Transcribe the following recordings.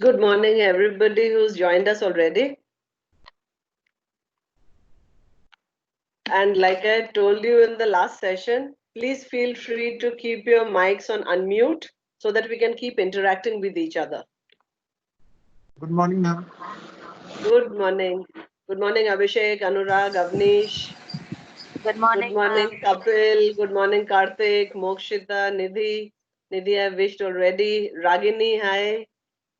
Good morning, everybody who's joined us already. And like I told you in the last session, please feel free to keep your mics on unmute so that we can keep interacting with each other. Good morning, ma'am. Good morning. Good morning, Abhishek, Anurag, Avnish. Good Good morning, morning, ma'am. Kapil. Good morning, Karthik, Mokshita, Nidhi. Nidhi, I wished already. Ragini, hi.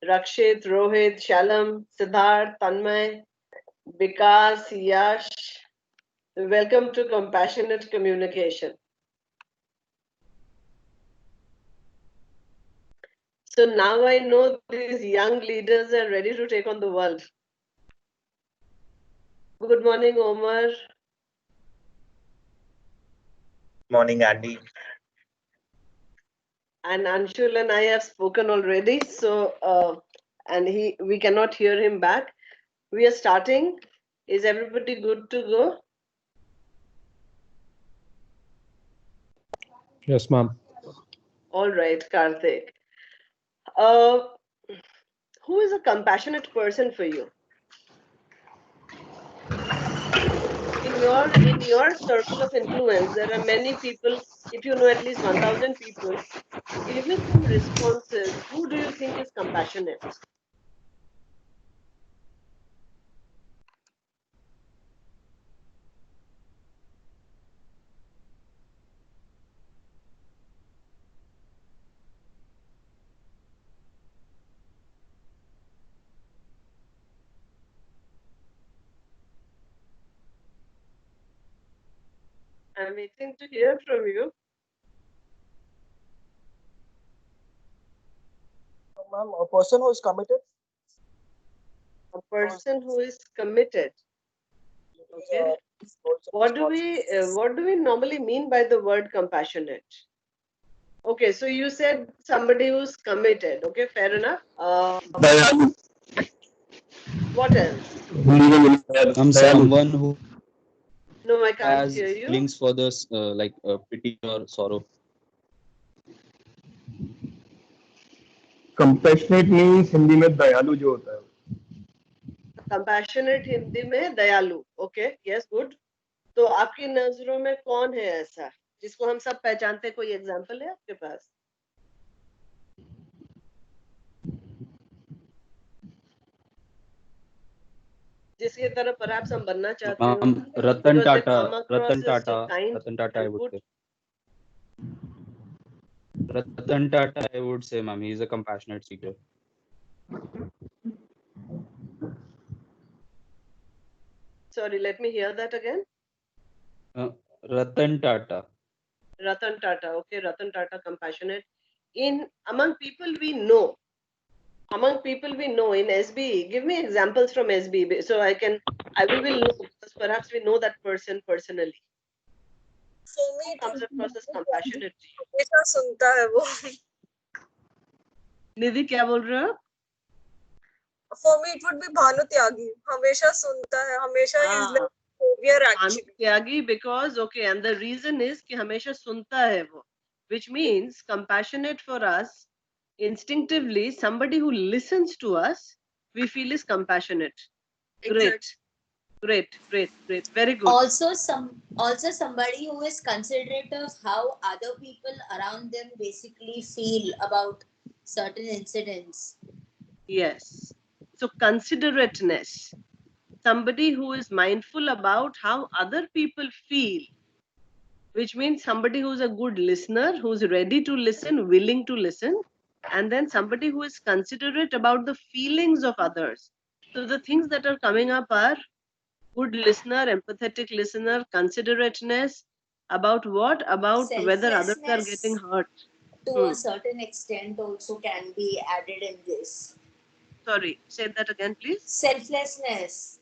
Rakshit, Rohit, Shalam, Siddharth, Tanmay, Vikas, Yash. Welcome to Compassionate Communication. So now I know these young leaders are ready to take on the world. Good morning, Omar. Morning, Andy. And Anshul and I have spoken already. So, and we cannot hear him back. We are starting. Is everybody good to go? Yes, ma'am. All right, Karthik. Who is a compassionate person for you? In your circle of influence, there are many people. If you know at least 1,000 people, give me some responses. Who do you think is compassionate? I'm waiting to hear from you. Ma'am, a person who is committed. A person who is committed. Okay. What do we normally mean by the word compassionate? Okay, so you said somebody who's committed. Okay, fair enough. What else? Someone who No, I can't has hear you. feelings for this, like pity or sorrow. Compassionate means Hindi में दयालु जो होता है. Compassionate Hindi में दयालु. Okay, yes, good. तो आपकी नजरों में कौन है ऐसा जिसको हम सब पहचानते हैं? कोई एग्जाम्पल है आपके पास? जिसकी तरह perhaps हम बनना चाहते हो? Ratan Because they Tata, come across Ratan as so Tata, kind Ratan Tata, I and would good. say. Ratan Tata, I would say, ma'am, he is a compassionate speaker. Sorry, let me hear that again. Ratan Tata. Ratan Tata, okay, Ratan Tata, compassionate. Among people we know in SB, give me examples from SB so we will know, because perhaps we know that person personally. Who comes across as compassionate to you? हमेशा सुनता है वो. निधि क्या बोल रहे हो? For me, it would be Bhanu Tyagi. हमेशा सुनता है. हमेशा he is like savior actually. Tyagi, because okay, and the reason is कि हमेशा सुनता है वो, which means compassionate for us. Instinctively, somebody who listens to us, we feel is compassionate. Great. Great. Very good. Also somebody who is considerate of how other people around them basically feel about certain incidents. Yes. So considerateness. Somebody who is mindful about how other people feel, which means somebody who's a good listener, who's ready to listen, willing to listen, and then somebody who is considerate about the feelings of others. So the things that are coming up are good listener, empathetic listener, considerateness about what? About whether others are getting hurt. To a certain extent also can be added in this. Sorry, say that again, please. Selflessness.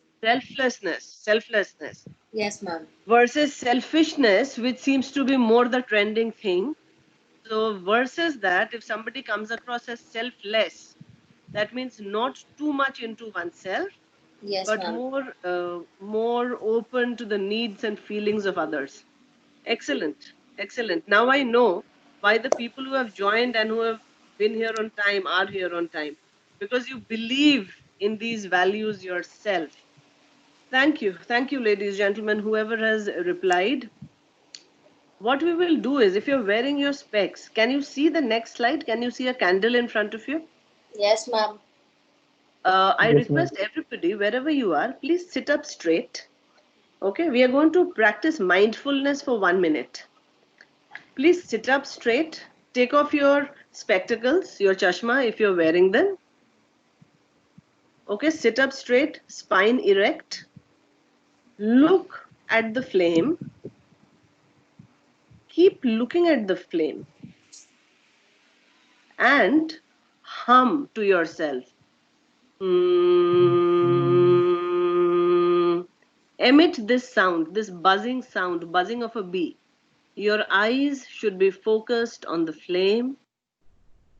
Yes, ma'am. Versus selfishness, which seems to be more the trending thing. So versus that, if somebody comes across as selfless, that means not too much into oneself, yes, but more open to the needs and feelings of others. Excellent. Now I know why the people who have joined and who have been here on time are here on time. because you believe in these values yourself. Thank you. Thank you, ladies, gentlemen, whoever has replied. What we will do is, if you're wearing your specs, can you see the next slide? Can you see a candle in front of you? Yes, ma'am. I Yes, request everybody, wherever you are, please sit up straight. Okay, we are going to practice mindfulness for 1 minute. Please sit up straight. Take off your spectacles, your chashma if you're wearing them. Okay, sit up straight, spine erect. Look at the flame. Keep looking at the flame and hum to yourself. Emit this sound, this buzzing sound, buzzing of a bee. Your eyes should be focused on the flame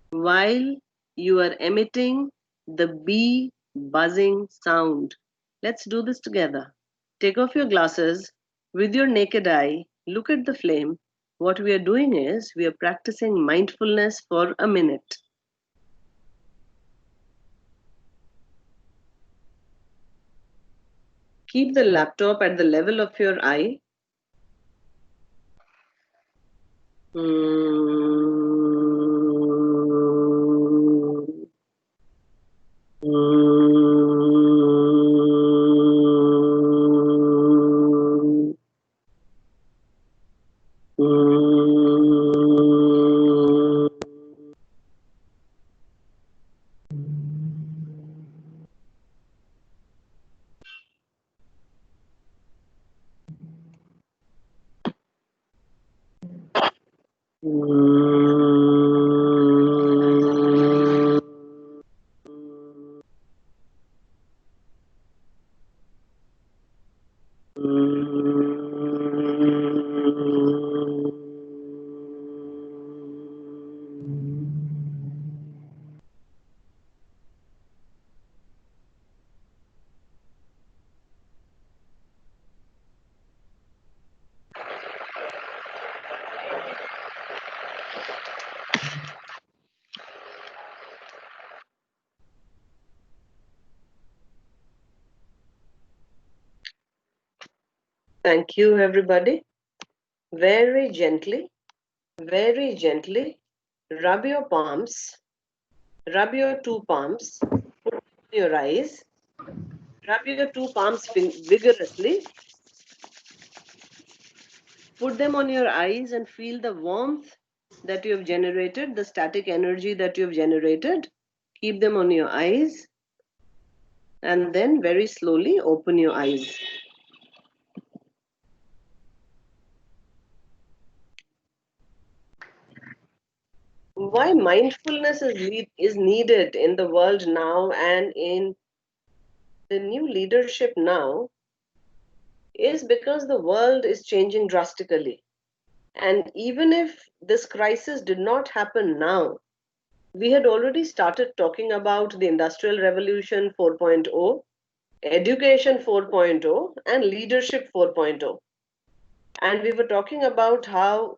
while you are emitting the bee buzzing sound. Let's do this together. Take off your glasses. With your naked eye, look at the flame. What we are doing is we are practicing mindfulness for a minute. Keep the laptop at the level of your eye. Thank you, everybody. Very gently, rub your palms, rub your two palms, put your eyes, rub your two palms vigorously, put them on your eyes and feel the warmth that you have generated, the static energy that you have generated. Keep them on your eyes and then very slowly open your eyes. Why mindfulness is needed in the world now and in the new leadership now is because the world is changing drastically. And even if this crisis did not happen now, we had already started talking about the Industrial Revolution 4.0, Education 4.0, and Leadership 4.0. And we were talking about how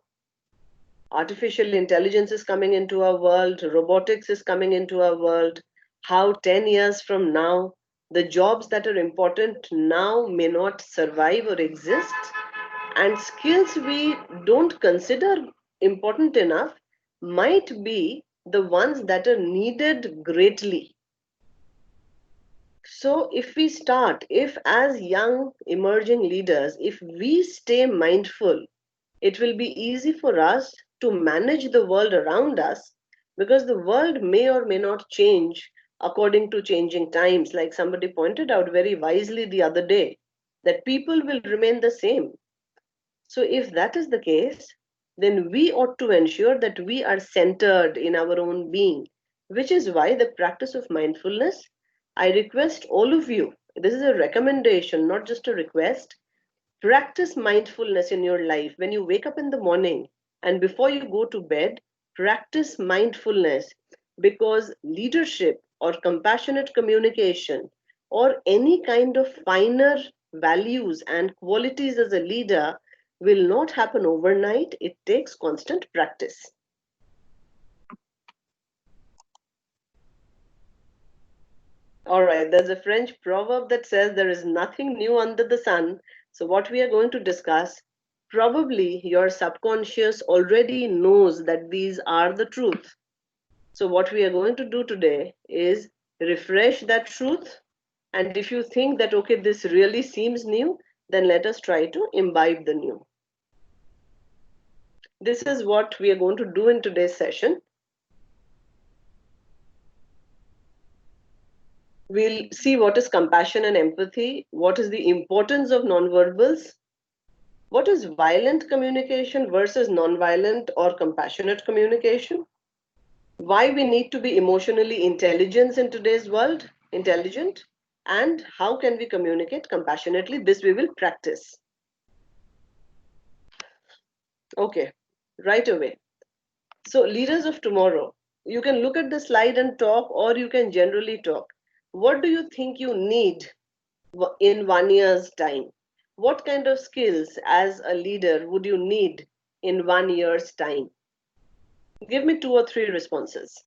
artificial intelligence is coming into our world, robotics is coming into our world, how 10 years from now, the jobs that are important now may not survive or exist, and skills we don't consider important enough might be the ones that are needed greatly. So if as young emerging leaders, if we stay mindful, it will be easy for us to manage the world around us, because the world may or may not change according to changing times. Like somebody pointed out very wisely the other day, that people will remain the same. So if that is the case, then we ought to ensure that we are centered in our own being, which is why the practice of mindfulness, I request all of you, this is a recommendation, not just a request, practice mindfulness in your life. When you wake up in the morning and before you go to bed, practice mindfulness, because leadership or compassionate communication or any kind of finer values and qualities as a leader will not happen overnight. It takes constant practice. All right, there's a French proverb that says there is nothing new under the sun. So, what we are going to discuss, probably your subconscious already knows that these are the truth. So, what we are going to do today is refresh that truth. And if you think that, okay, this really seems new, then let us try to imbibe the new. This is what we are going to do in today's session. We'll see what is compassion and empathy, what is the importance of nonverbals, what is violent communication versus nonviolent or compassionate communication, why we need to be emotionally intelligent in today's world, intelligent, and how can we communicate compassionately. This we will practice. Okay, right away. So, leaders of tomorrow, you can look at the slide and talk, or you can generally talk. What do you think you need in 1 year's time? What kind of skills as a leader would you need in 1 year's time? Give me 2 or 3 responses.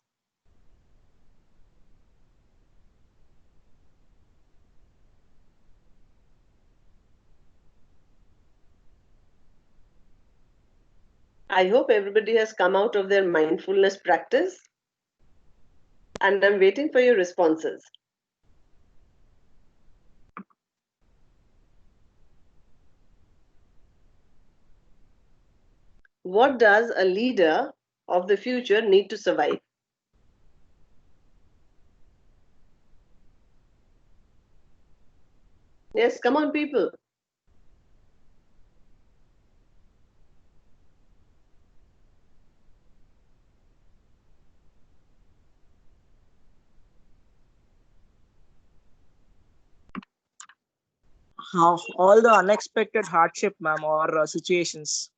I hope everybody has come out of their mindfulness practice, and I'm waiting for your responses. What does a leader of the future need to survive? Yes, come on, people. How all the unexpected hardship, ma'am, or situations.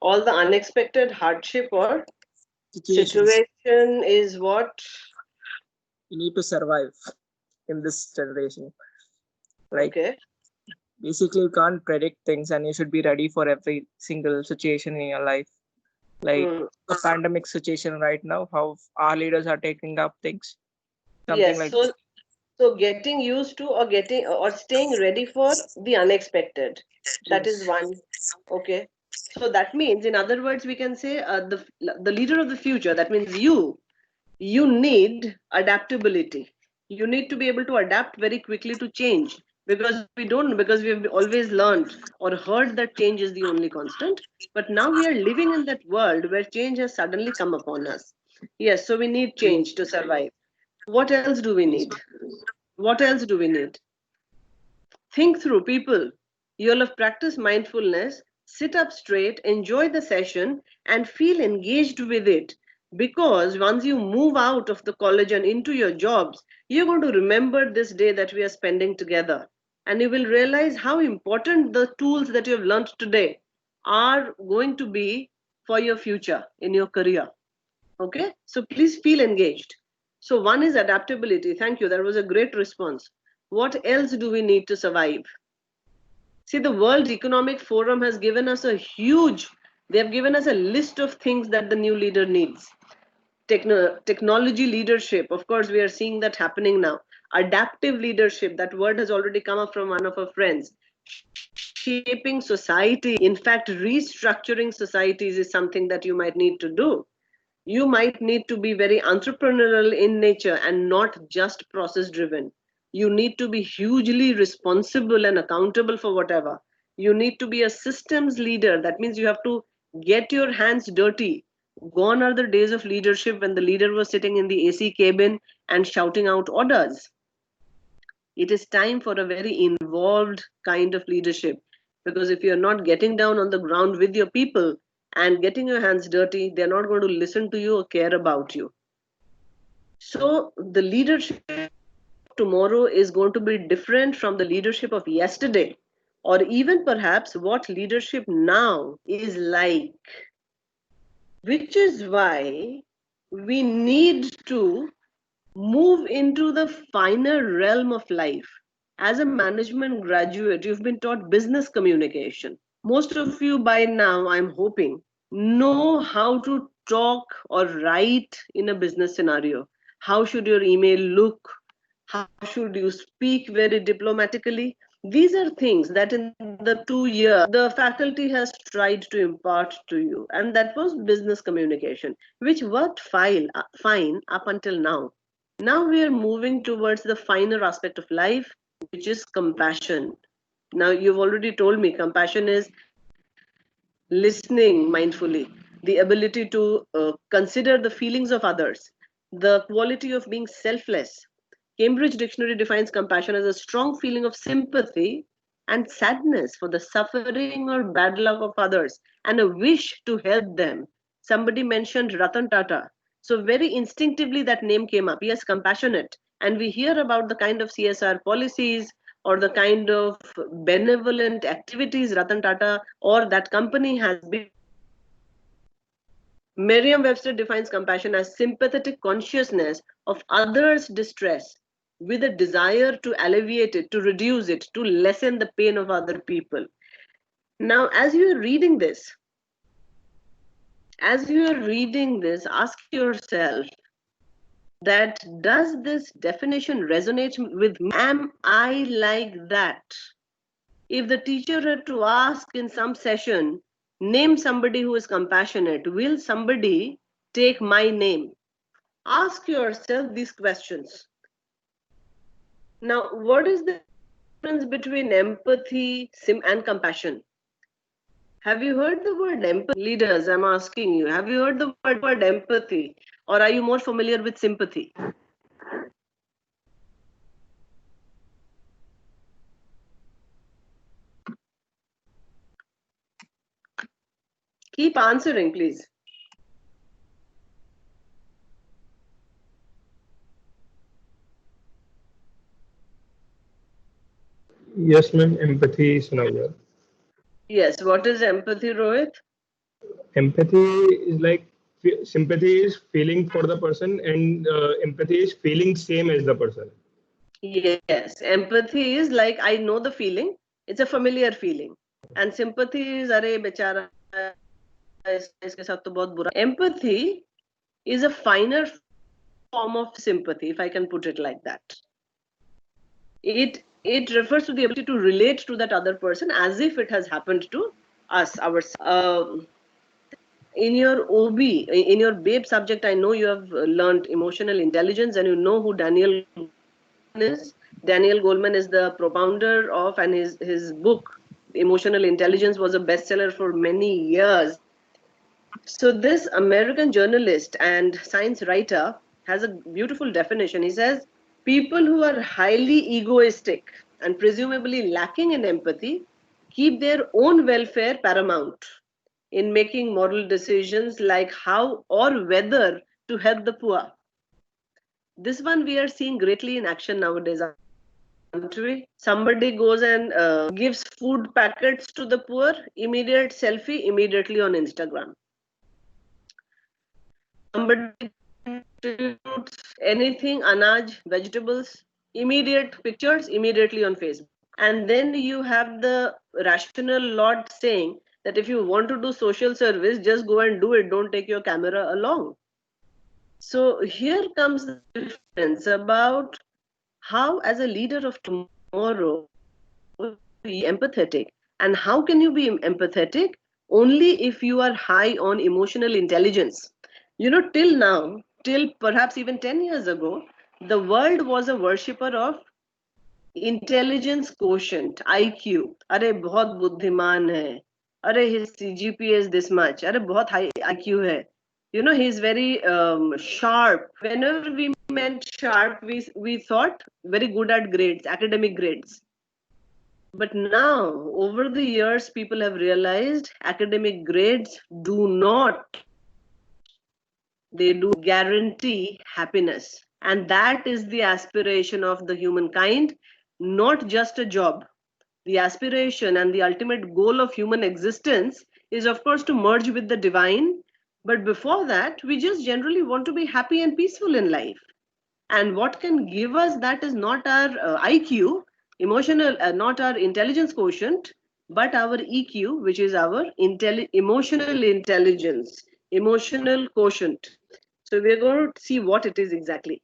All the unexpected hardship or Situations. situation is what? You need to survive in this generation. Like Okay. basically, you can't predict things, and you should be ready for every single situation in your life. Like the pandemic situation right now, how our leaders are taking up things. Something Yes, like so getting used to or getting or staying ready for the unexpected. That is one. Okay. So that means, in other words, we can say the leader of the future. That means you need adaptability. You need to be able to adapt very quickly to change, because we have always learned or heard that change is the only constant. But now we are living in that world where change has suddenly come upon us. Yes, so we need change to survive. What else do we need? What else do we need? Think through, people. You'll have practiced mindfulness, sit up straight, enjoy the session, and feel engaged with it. Because once you move out of the college and into your jobs, you're going to remember this day that we are spending together. And you will realize how important the tools that you have learned today are going to be for your future in your career. Okay? So please feel engaged. So, one is adaptability. Thank you. That was a great response. What else do we need to survive? See, the World Economic Forum has given us they have given us a list of things that the new leader needs. Technology leadership, of course, we are seeing that happening now. Adaptive leadership, that word has already come up from one of our friends. Shaping society, in fact, restructuring societies is something that you might need to do. You might need to be very entrepreneurial in nature and not just process driven. You need to be hugely responsible and accountable for whatever. You need to be a systems leader. That means you have to get your hands dirty. Gone are the days of leadership when the leader was sitting in the AC cabin and shouting out orders. It is time for a very involved kind of leadership, because if you're not getting down on the ground with your people and getting your hands dirty, they're not going to listen to you or care about you. So the leadership tomorrow is going to be different from the leadership of yesterday, or even perhaps what leadership now is like. Which is why we need to move into the finer realm of life. As a management graduate, you've been taught business communication. Most of you by now, I'm hoping, know how to talk or write in a business scenario. How should your email look? How should you speak very diplomatically? These are things that in the 2 years the faculty has tried to impart to you, and that was business communication, which worked fine up until now. Now we are moving towards the finer aspect of life, which is compassion. Now you've already told me compassion is listening mindfully, the ability to consider the feelings of others, the quality of being selfless. Cambridge Dictionary defines compassion as a strong feeling of sympathy and sadness for the suffering or bad luck of others and a wish to help them. Somebody mentioned Ratan Tata. So, very instinctively, that name came up. Yes, compassionate. And we hear about the kind of CSR policies or the kind of benevolent activities Ratan Tata or that company has been. Merriam-Webster defines compassion as sympathetic consciousness of others' distress with a desire to alleviate it, to reduce it, to lessen the pain of other people. Now, as you are reading this, ask yourself that does this definition resonate with me? Am I like that? If the teacher had to ask in some session, name somebody who is compassionate, will somebody take my name? Ask yourself these questions. Now, what is the difference between empathy and compassion? Have you heard the word empathy? Leaders, I'm asking you, have you heard the word empathy? Or are you more familiar with sympathy? Keep answering, please. Yes, ma'am. Empathy is now. Yes, what is empathy, Rohit? Empathy is like sympathy is feeling for the person, and empathy is feeling same as the person. Yes, empathy is like I know the feeling. It's a familiar feeling. And sympathy is अरे बेचारा इसके साथ तो बहुत बुरा. Empathy is a finer form of sympathy, if I can put it like that. It refers to the ability to relate to that other person as if it has happened to us ourselves. In your OB, in your BABE subject, I know you have learned emotional intelligence, and you know who Daniel is. Daniel Goleman is the propounder of, and his book Emotional Intelligence was a bestseller for many years. So this American journalist and science writer has a beautiful definition. He says people who are highly egoistic and presumably lacking in empathy keep their own welfare paramount in making moral decisions like how or whether to help the poor. This one we are seeing greatly in action nowadays. Somebody goes and gives food packets to the poor, immediate selfie immediately on Instagram. Somebody distributes anything, anaj, vegetables, immediate pictures immediately on Facebook. And then you have the rational lot saying that if you want to do social service, just go and do it. Don't take your camera along. So here comes the difference about how, as a leader of tomorrow, be empathetic. And how can you be empathetic? Only if you are high on emotional intelligence. You know, till now, till perhaps even 10 years ago, the world was a worshipper of intelligence quotient, IQ. अरे बहुत बुद्धिमान है. अरे his CGPA is this much. अरे बहुत high IQ है. You know, he's very sharp. Whenever we meant sharp, we thought very good at grades, academic grades. But now, over the years, people have realized academic grades do not, they do guarantee happiness. And that is the aspiration of the humankind, not just a job. The aspiration and the ultimate goal of human existence is, of course, to merge with the divine. But before that, we just generally want to be happy and peaceful in life. And what can give us that is not our IQ, emotional, not our intelligence quotient, but our EQ, which is our emotional intelligence, emotional quotient. So we're going to see what it is exactly.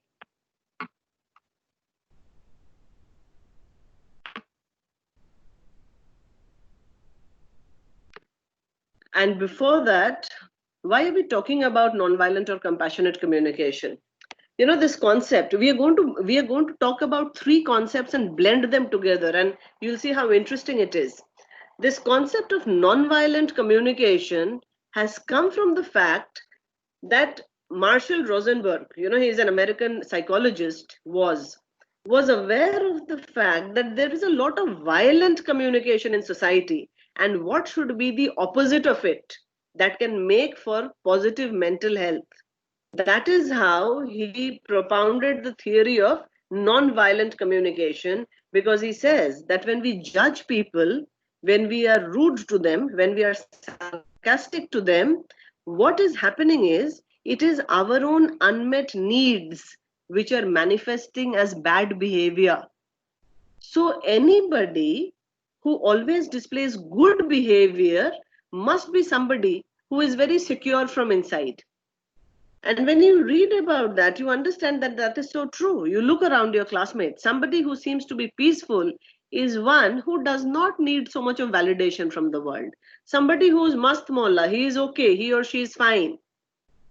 And before that, why are we talking about nonviolent or compassionate communication? You know, this concept, we are going to talk about three concepts and blend them together, and you'll see how interesting it is. This concept of nonviolent communication has come from the fact that Marshall Rosenberg, you know, he's an American psychologist, was aware of the fact that there is a lot of violent communication in society, and what should be the opposite of it that can make for positive mental health. That is how he propounded the theory of non-violent communication, because he says that when we judge people, when we are rude to them, when we are sarcastic to them, what is happening is it is our own unmet needs which are manifesting as bad behavior. So anybody who always displays good behavior must be somebody who is very secure from inside. And when you read about that, you understand that that is so true. You look around your classmates, somebody who seems to be peaceful is one who does not need so much of validation from the world. Somebody who's mast molla, he is okay, he or she is fine.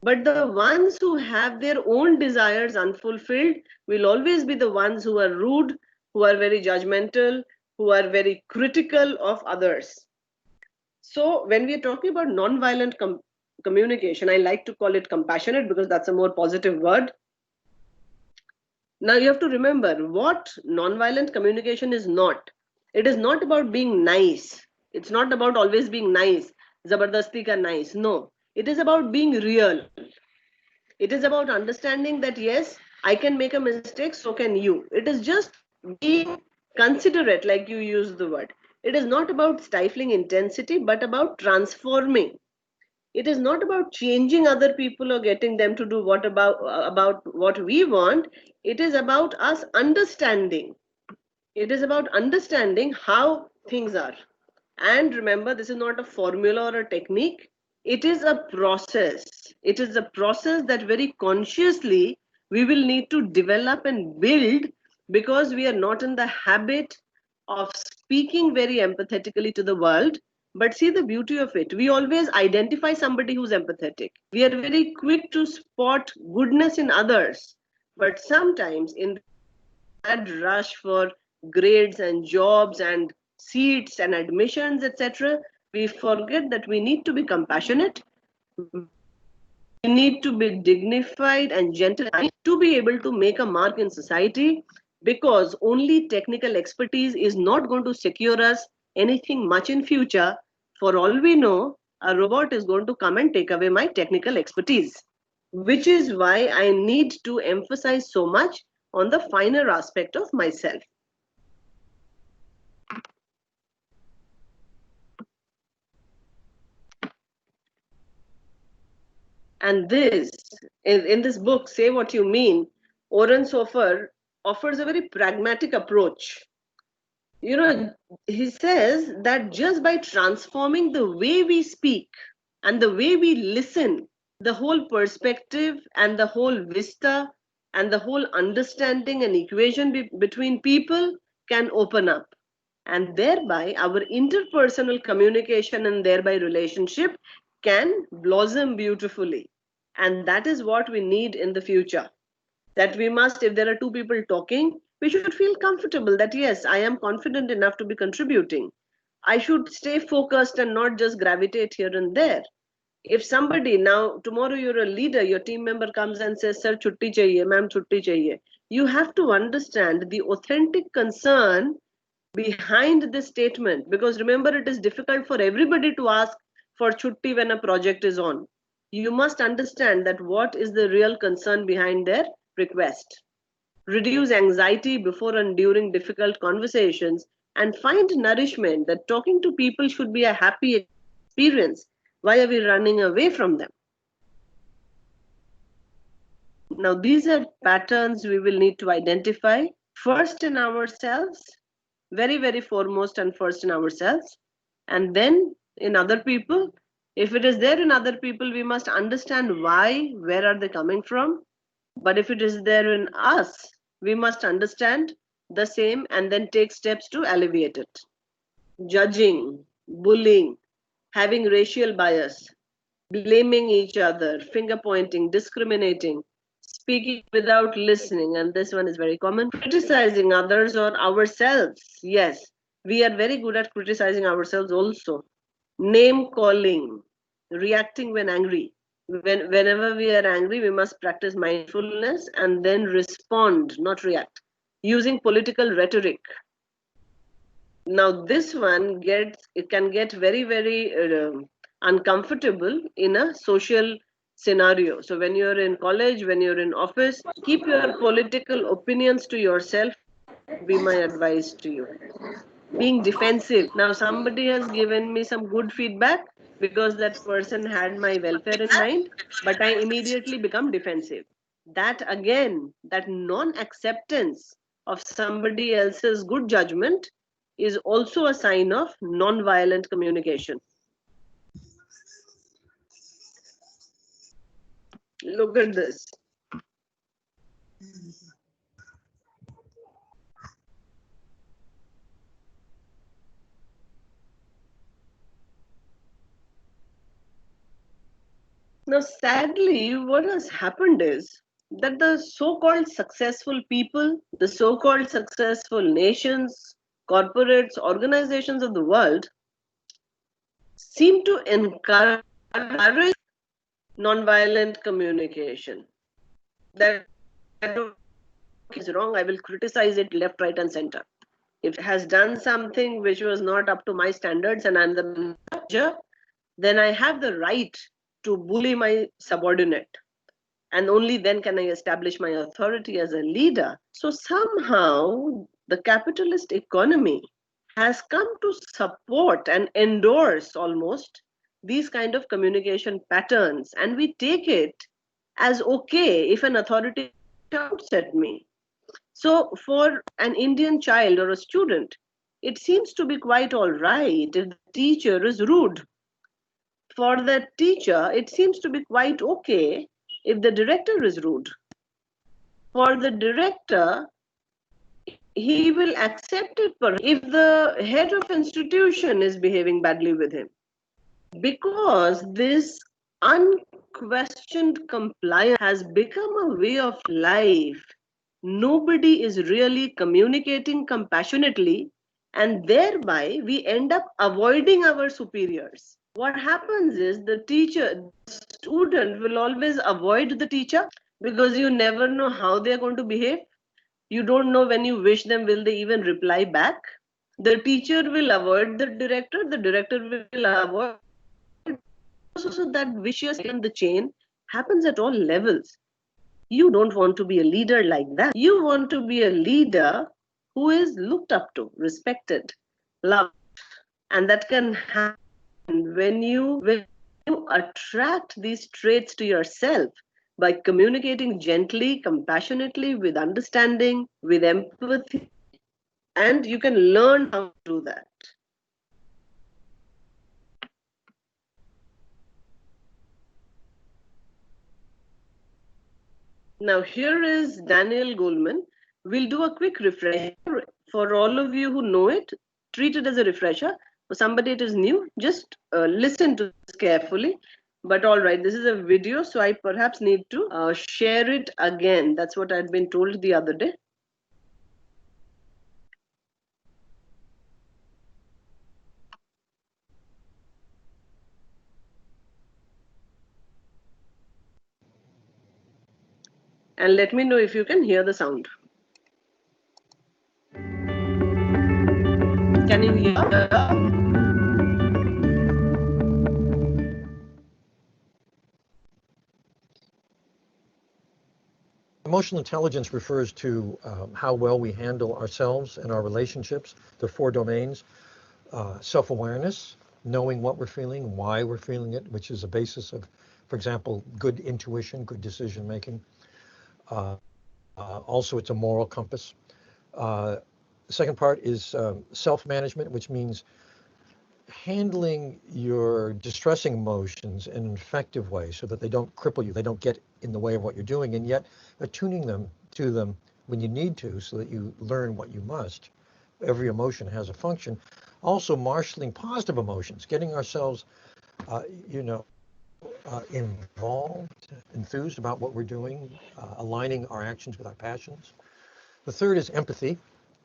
But the ones who have their own desires unfulfilled will always be the ones who are rude, who are very judgmental, who are very critical of others. So when we are talking about non-violent communication, I like to call it compassionate because that's a more positive word. Now you have to remember what non-violent communication is not. It is not about being nice. It's not about always being nice. Zabardasti ka nice. No. It is about being real. It is about understanding that yes, I can make a mistake, so can you. It is just being considerate, like you use the word. It is not about stifling intensity, but about transforming. It is not about changing other people or getting them to do what about what we want. It is about us understanding. It is about understanding how things are. And remember, this is not a formula or a technique. It is a process. It is a process that very consciously we will need to develop and build, because we are not in the habit of speaking very empathetically to the world. But see the beauty of it. We always identify somebody who's empathetic. We are very quick to spot goodness in others. But sometimes in that rush for grades and jobs and seats and admissions, etc., we forget that we need to be compassionate. We need to be dignified and gentle to be able to make a mark in society, because only technical expertise is not going to secure us anything much in future. For all we know, a robot is going to come and take away my technical expertise, which is why I need to emphasize so much on the finer aspect of myself. And this, in this book, Say What You Mean, Oren Sofer offers a very pragmatic approach. You know, he says that just by transforming the way we speak and the way we listen, the whole perspective and the whole vista and the whole understanding and equation between people can open up. And thereby our interpersonal communication and thereby relationship can blossom beautifully. And that is what we need in the future. That we must, if there are two people talking, we should feel comfortable that yes, I am confident enough to be contributing. I should stay focused and not just gravitate here and there. If somebody, now tomorrow you're a leader, your team member comes and says, sir, chutti chahiye, ma'am, chutti chahiye. You have to understand the authentic concern behind this statement, because remember, it is difficult for everybody to ask for chutti when a project is on. You must understand that what is the real concern behind their request. Reduce anxiety before and during difficult conversations, and find nourishment that talking to people should be a happy experience. Why are we running away from them? Now, these are patterns we will need to identify first in ourselves, very, very foremost and first in ourselves, and then in other people. If it is there in other people, we must understand why, where are they coming from. But if it is there in us, we must understand the same and then take steps to alleviate it. Judging, bullying, having racial bias, blaming each other, finger pointing, discriminating, speaking without listening, and this one is very common, criticizing others or ourselves. Yes, we are very good at criticizing ourselves also. Name calling, reacting when angry. Whenever we are angry, we must practice mindfulness and then respond, not react. Using political rhetoric. Now, this one can get very, very uncomfortable in a social scenario. So, when you're in college, when you're in office, keep your political opinions to yourself. Be my advice to you. Being defensive. Now, somebody has given me some good feedback because that person had my welfare in mind, but I immediately become defensive. That again, that non-acceptance of somebody else's good judgment is also a sign of non-violent communication. Look at this. Now, sadly, what has happened is that the so-called successful people, the so-called successful nations, corporates, organizations of the world seem to encourage non-violent communication. That is wrong. I will criticize it left, right, and center. If it has done something which was not up to my standards and I'm the manager, then I have the right to bully my subordinate. And only then can I establish my authority as a leader. So somehow the capitalist economy has come to support and endorse almost these kind of communication patterns. And we take it as okay if an authority shouts at me. So for an Indian child or a student, it seems to be quite all right if the teacher is rude. For the teacher, it seems to be quite okay if the director is rude. For the director, he will accept it if the head of institution is behaving badly with him. Because this unquestioned compliance has become a way of life. Nobody is really communicating compassionately, and thereby we end up avoiding our superiors. What happens is the student will always avoid the teacher because you never know how they are going to behave. You don't know when you wish them, will they even reply back? The teacher will avoid the director will avoid. So that vicious in the chain happens at all levels. You don't want to be a leader like that. You want to be a leader who is looked up to, respected, loved. And that can happen when you attract these traits to yourself by communicating gently, compassionately, with understanding, with empathy, and you can learn how to do that. Now here is Daniel Goleman. We'll do a quick refresher for all of you who know it. Treat it as a refresher. For somebody it is new, just listen to this carefully. But all right, this is a video, so I perhaps need to share it again. That's what I'd been told the other day. And let me know if you can hear the sound. Can you hear? Emotional intelligence refers to how well we handle ourselves and our relationships. There are 4 domains: self-awareness, knowing what we're feeling, why we're feeling it, which is a basis of, for example, good intuition, good decision making. Also, it's a moral compass. The second part is self-management, which means handling your distressing emotions in an effective way so that they don't cripple you, they don't get in the way of what you're doing, and yet attuning them to them when you need to so that you learn what you must. Every emotion has a function. Also, marshaling positive emotions, getting ourselves, involved, enthused about what we're doing, aligning our actions with our passions. The third is empathy,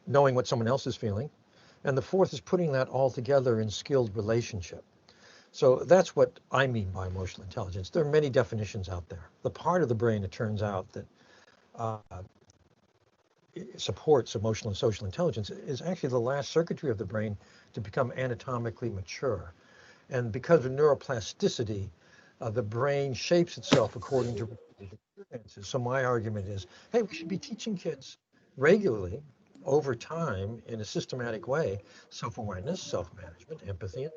knowing what someone else is feeling. And the fourth is putting that all together in skilled relationship. So that's what I mean by emotional intelligence. There are many definitions out there. The part of the brain, it turns out, that uh, supports emotional and social intelligence is actually the last circuitry of the brain to become anatomically mature. And because of neuroplasticity, the brain shapes itself according to experiences. So my argument is, hey, we should be teaching kids regularly over time in a systematic way, self-awareness, self-management, empathy, and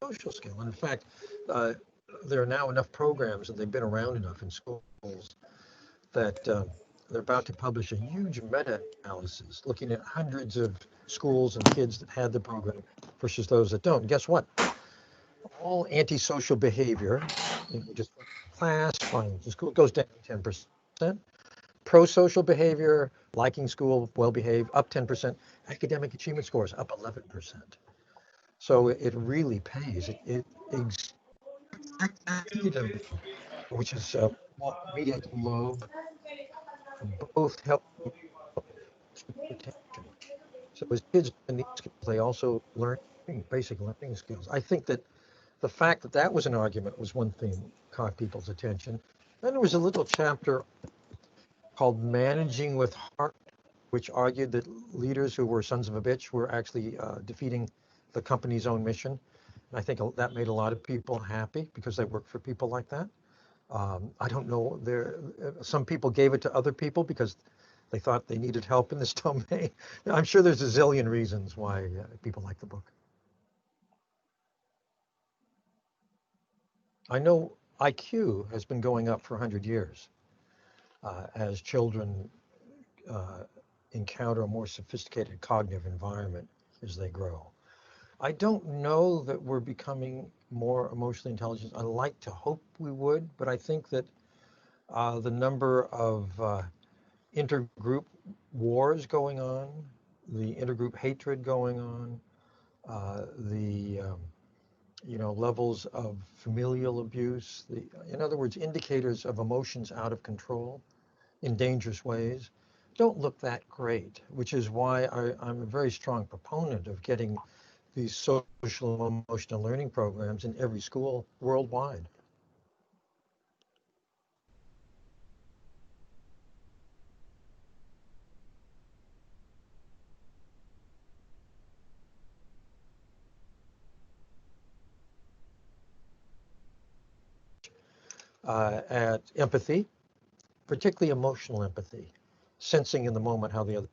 social skill. And in fact, uh, there are now enough programs and they've been around enough in schools that they're about to publish a huge meta-analysis looking at hundreds of schools and kids that had the program versus those that don't. And guess what? All antisocial behavior, just class, flying to school, goes down 10%. Pro-social behavior, liking school, well-behaved, up 10%. Academic achievement scores up 11%. So it really pays. Executive, which is medial lobe, both help attention. So as kids learn these skills, they also learn basic learning skills. I think that the fact that that was an argument was one thing that caught people's attention. Then there was a little chapter called Managing with Heart, which argued that leaders who were sons of a bitch were actually defeating the company's own mission. And I think that made a lot of people happy because they work for people like that. I don't know, some people gave it to other people because they thought they needed help in this domain. I'm sure there's a zillion reasons why people like the book. I know IQ has been going up for 100 years as children encounter a more sophisticated cognitive environment as they grow. I don't know that we're becoming more emotionally intelligent. I like to hope we would, but I think that the number of intergroup wars going on, the intergroup hatred going on, the levels of familial abuse, in other words, indicators of emotions out of control in dangerous ways, don't look that great, which is why I'm a very strong proponent of getting these social emotional learning programs in every school worldwide. At empathy, particularly emotional empathy, sensing in the moment how the other.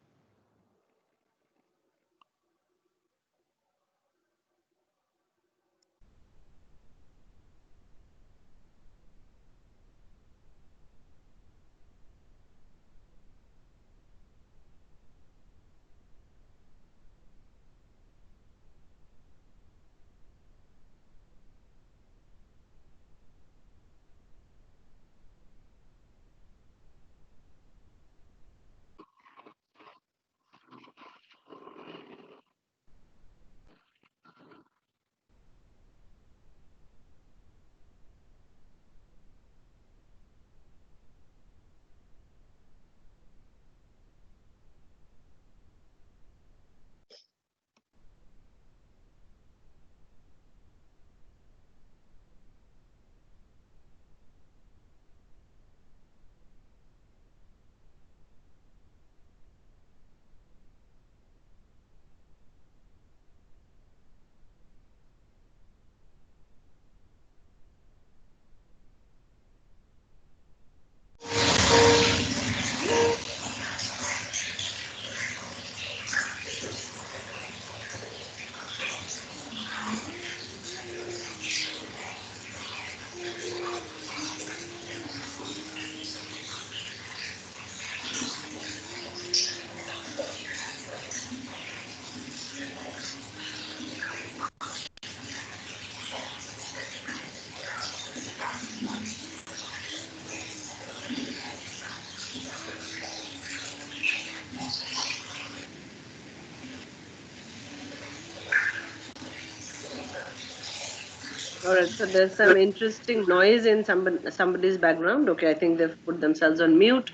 All right, so there's some interesting noise in somebody's background. Okay, I think they've put themselves on mute.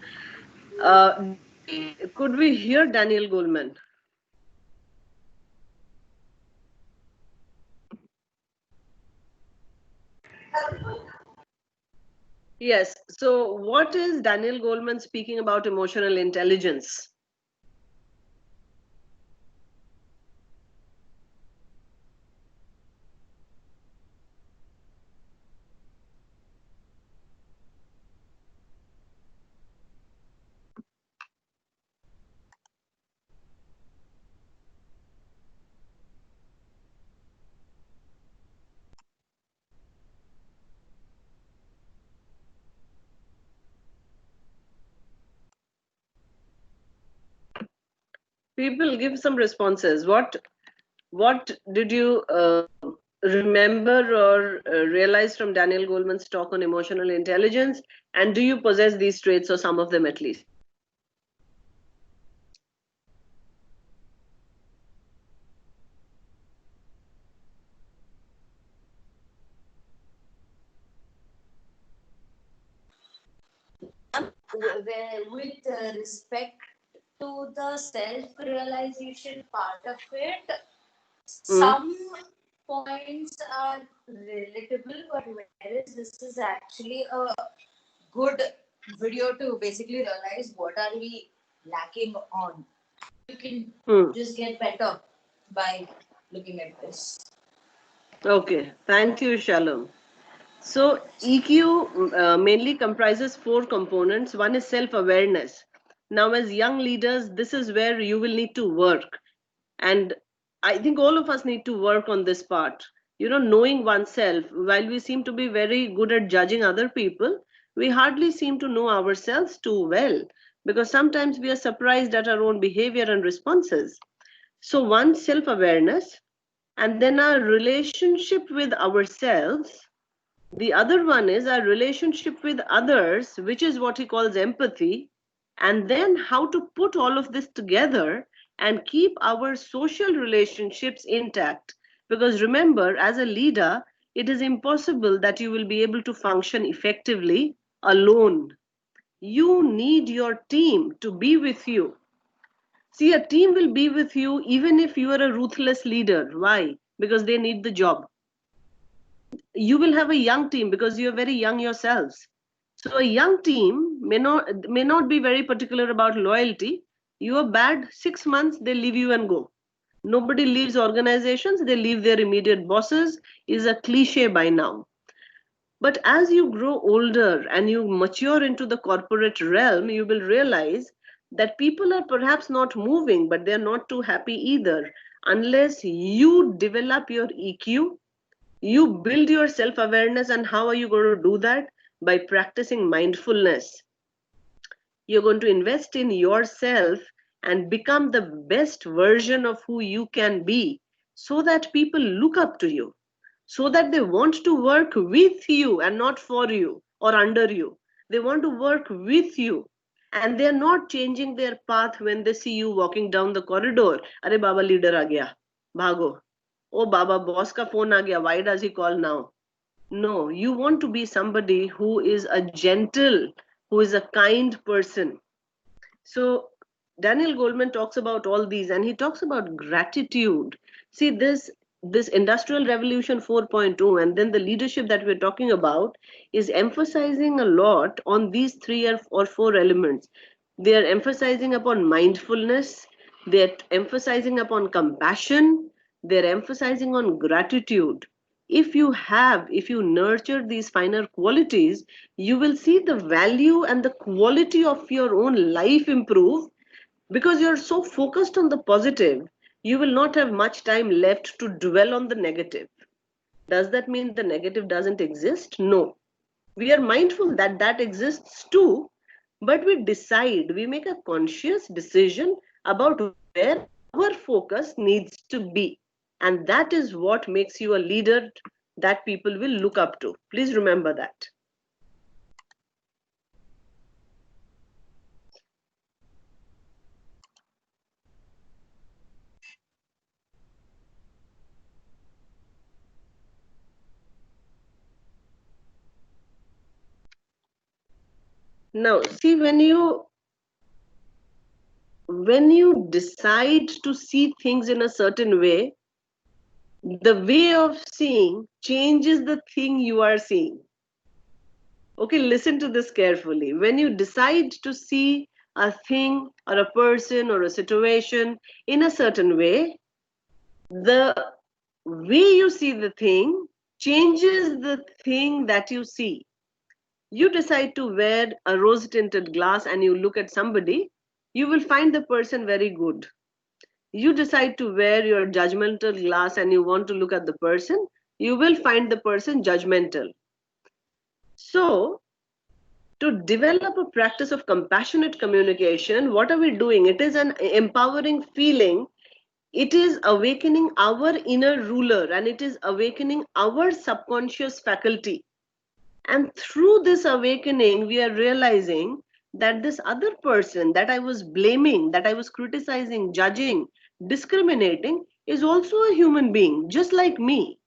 Could we hear Daniel Goleman? Yes. So, what is Daniel Goleman speaking about emotional intelligence? People give some responses. What did you remember or realize from Daniel Goleman's talk on emotional intelligence? And do you possess these traits or some of them at least? With respect to the self-realization part of it, some points are relatable, but whereas this is actually a good video to basically realize what are we lacking on. You can just get better by looking at this. Okay, thank you, Shalom. So EQ mainly comprises 4 components. One is self-awareness. Now, as young leaders, this is where you will need to work. And I think all of us need to work on this part. You know, knowing oneself, while we seem to be very good at judging other people, we hardly seem to know ourselves too well, because sometimes we are surprised at our own behavior and responses. So, one, self-awareness, and then our relationship with ourselves. The other one is our relationship with others, which is what he calls empathy. And then how to put all of this together and keep our social relationships intact. Because remember, as a leader, it is impossible that you will be able to function effectively alone. You need your team to be with you. See, a team will be with you even if you are a ruthless leader. Why? Because they need the job. You will have a young team because you're very young yourselves. So a young team may not be very particular about loyalty. You are bad 6 months, they leave you and go. Nobody leaves organizations, they leave their immediate bosses, is a cliche by now. But as you grow older and you mature into the corporate realm, you will realize that people are perhaps not moving, but they're not too happy either, unless you develop your EQ, you build your self awareness. And how are you going to do that? By practicing mindfulness. You're going to invest in yourself and become the best version of who you can be, so that people look up to you, so that they want to work with you and not for you or under you. They want to work with you, and they're not changing their path when they see you walking down the corridor. Are Baba, leader aa gaya, bhago. Oh Baba, boss ka phone aa gaya, why does he call now? No, you want to be somebody who is a gentle, who is a kind person. So Daniel Goleman talks about all these, and he talks about gratitude. See, this industrial revolution 4.0 and then the leadership that we're talking about is emphasizing a lot on these 3 or 4 elements. They are emphasizing upon mindfulness, they're emphasizing upon compassion, they're emphasizing on gratitude. If you nurture these finer qualities, you will see the value and the quality of your own life improve, because you're so focused on the positive, you will not have much time left to dwell on the negative. Does that mean the negative doesn't exist? No. We are mindful that that exists too, but we make a conscious decision about where our focus needs to be. And that is what makes you a leader that people will look up to. Please remember that. Now, see, when you decide to see things in a certain way, the way of seeing changes the thing you are seeing. Okay, listen to this carefully. When you decide to see a thing or a person or a situation in a certain way, the way you see the thing changes the thing that you see. You decide to wear a rose tinted glass and you look at somebody, you will find the person very good. You decide to wear your judgmental glass and you want to look at the person, you will find the person judgmental. So, to develop a practice of compassionate communication, what are we doing? It is an empowering feeling. It is awakening our inner ruler and it is awakening our subconscious faculty. And through this awakening, we are realizing that this other person that I was blaming, that I was criticizing, judging, discriminating, is also a human being, just like me,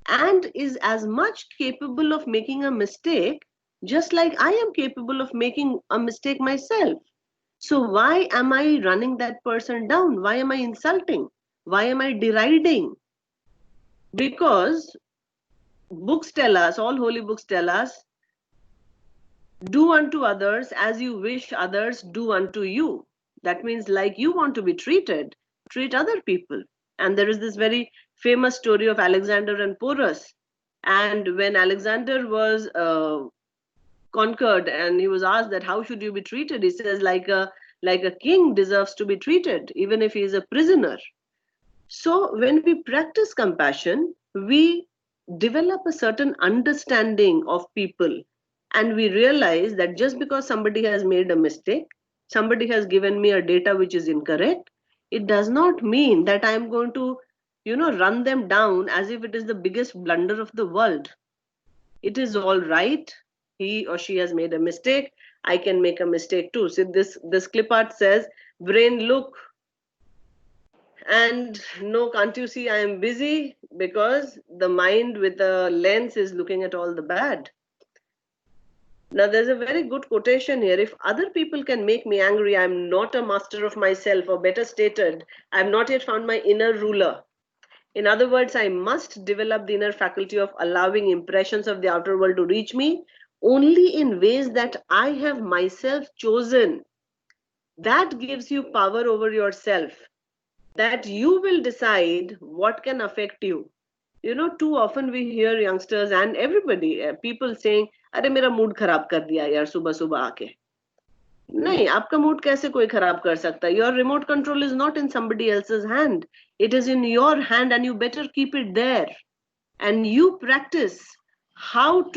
and is as much capable of making a mistake, just like I am capable of making a mistake myself. So, why am I running that person down? Why am I insulting? Why am I deriding? Because books tell us, all holy books tell us, do unto others as you wish others do unto you. That means, like you want to be treated, treat other people. And there is this very famous story of Alexander and Porus. And when Alexander was conquered and he was asked that how should you be treated, he says, like a king deserves to be treated, even if he is a prisoner. So when we practice compassion, we develop a certain understanding of people, and we realize that just because somebody has made a mistake, somebody has given me a data which is incorrect, it does not mean that I'm going to, run them down as if it is the biggest blunder of the world. It is all right. He or she has made a mistake. I can make a mistake too. So this clip art says, brain, look. And no, can't you see I am busy? Because the mind with a lens is looking at all the bad. Now, there's a very good quotation here. If other people can make me angry, I'm not a master of myself, or better stated, I've not yet found my inner ruler. In other words, I must develop the inner faculty of allowing impressions of the outer world to reach me only in ways that I have myself chosen. That gives you power over yourself, that you will decide what can affect you. Too often we hear youngsters and everybody, people saying, अरे मेरा mood खराब कर दिया यार सुबह सुबह आके. नहीं, आपका मूड कैसे कोई खराब कर सकता है? Your remote control is not in somebody else's hand. It is in your hand and you better keep it there. And you practice how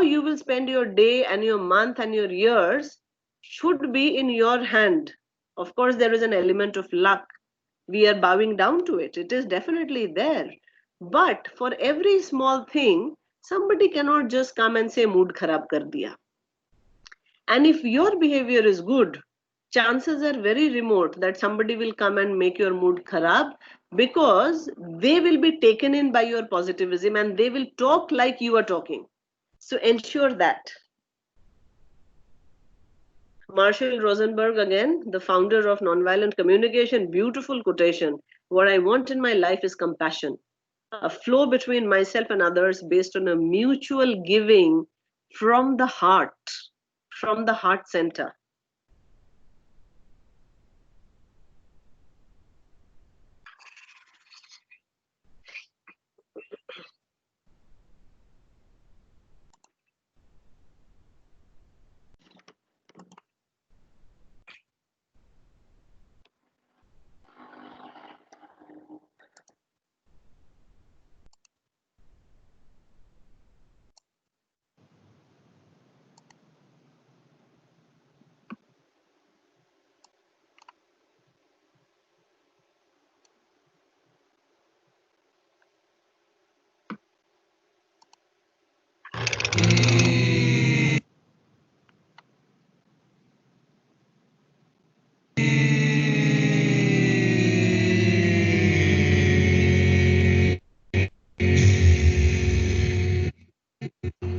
you will spend your day and your month and your years should be in your hand. Of course, there is an element of luck. We are bowing down to it. It is definitely there. But for every small thing, somebody cannot just come and say, mood kharab kar diya. And if your behavior is good, chances are very remote that somebody will come and make your mood kharab, because they will be taken in by your positivism and they will talk like you are talking. So ensure that. Marshall Rosenberg, again, the founder of Nonviolent Communication, beautiful quotation. What I want in my life is compassion, a flow between myself and others based on a mutual giving from the heart center.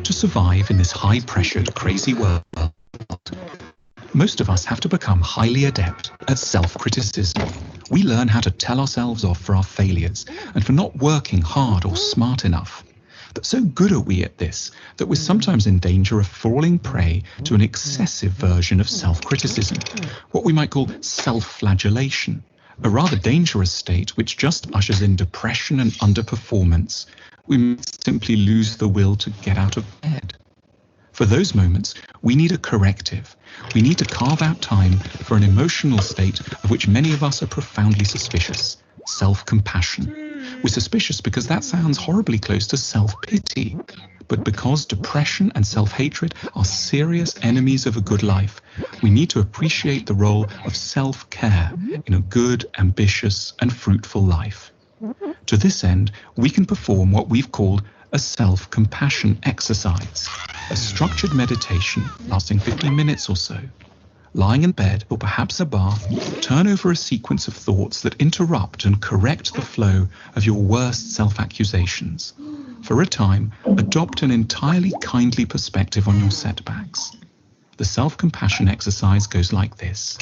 To survive in this high-pressured, crazy world, most of us have to become highly adept at self-criticism. We learn how to tell ourselves off for our failures and for not working hard or smart enough. But so good are we at this that we're sometimes in danger of falling prey to an excessive version of self-criticism, what we might call self-flagellation, a rather dangerous state which just ushers in depression and underperformance. We might simply lose the will to get out of bed. For those moments, we need a corrective. We need to carve out time for an emotional state of which many of us are profoundly suspicious: self-compassion. We're suspicious because that sounds horribly close to self-pity. But because depression and self-hatred are serious enemies of a good life, we need to appreciate the role of self-care in a good, ambitious, and fruitful life. To this end, we can perform what we've called a self-compassion exercise, a structured meditation lasting 15 minutes or so. Lying in bed or perhaps a bath, turn over a sequence of thoughts that interrupt and correct the flow of your worst self-accusations. For a time, adopt an entirely kindly perspective on your setbacks. The self-compassion exercise goes like this.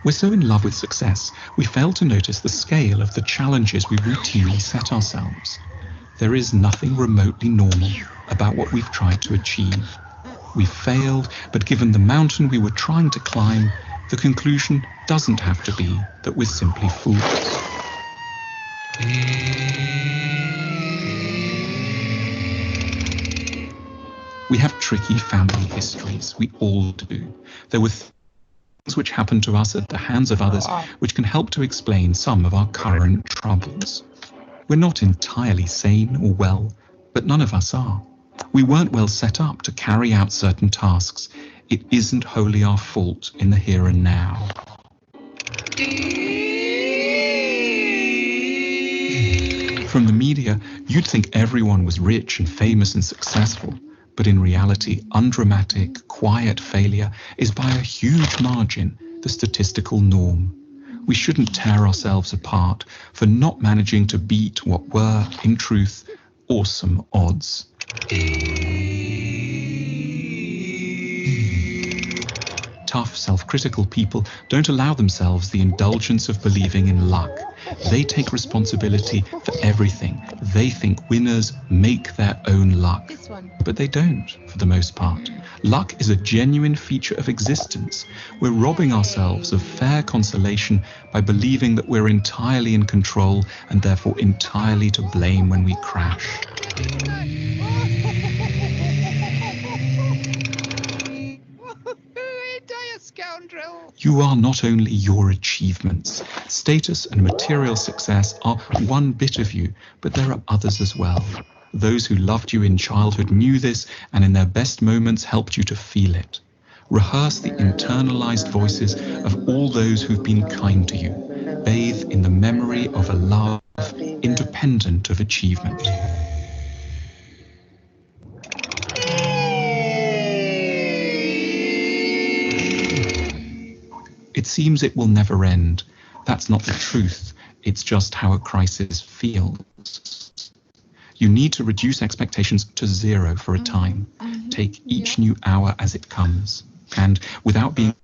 We're so in love with success, we fail to notice the scale of the challenges we routinely set ourselves. There is nothing remotely normal about what we've tried to achieve. We've failed, but given the mountain we were trying to climb, the conclusion doesn't have to be that we're simply fools. We have tricky family histories, we all do. There were things which happened to us at the hands of others which can help to explain some of our current troubles. We're not entirely sane or well, but none of us are. We weren't well set up to carry out certain tasks. It isn't wholly our fault in the here and now. From the media, you'd think everyone was rich and famous and successful. But in reality, undramatic, quiet failure is by a huge margin the statistical norm. We shouldn't tear ourselves apart for not managing to beat what were, in truth, awesome odds. Tough, self-critical people don't allow themselves the indulgence of believing in luck. They take responsibility for everything. They think winners make their own luck. But they don't, for the most part. Luck is a genuine feature of existence. We're robbing ourselves of fair consolation by believing that we're entirely in control and therefore entirely to blame when we crash. You are not only your achievements. Status and material success are one bit of you, but there are others as well. Those who loved you in childhood knew this and in their best moments helped you to feel it. Rehearse the internalized voices of all those who've been kind to you. Bathe in the memory of a love independent of achievement. It seems it will never end. That's not the truth. It's just how a crisis feels. You need to reduce expectations to zero for a time. Take each new hour as it comes. And without being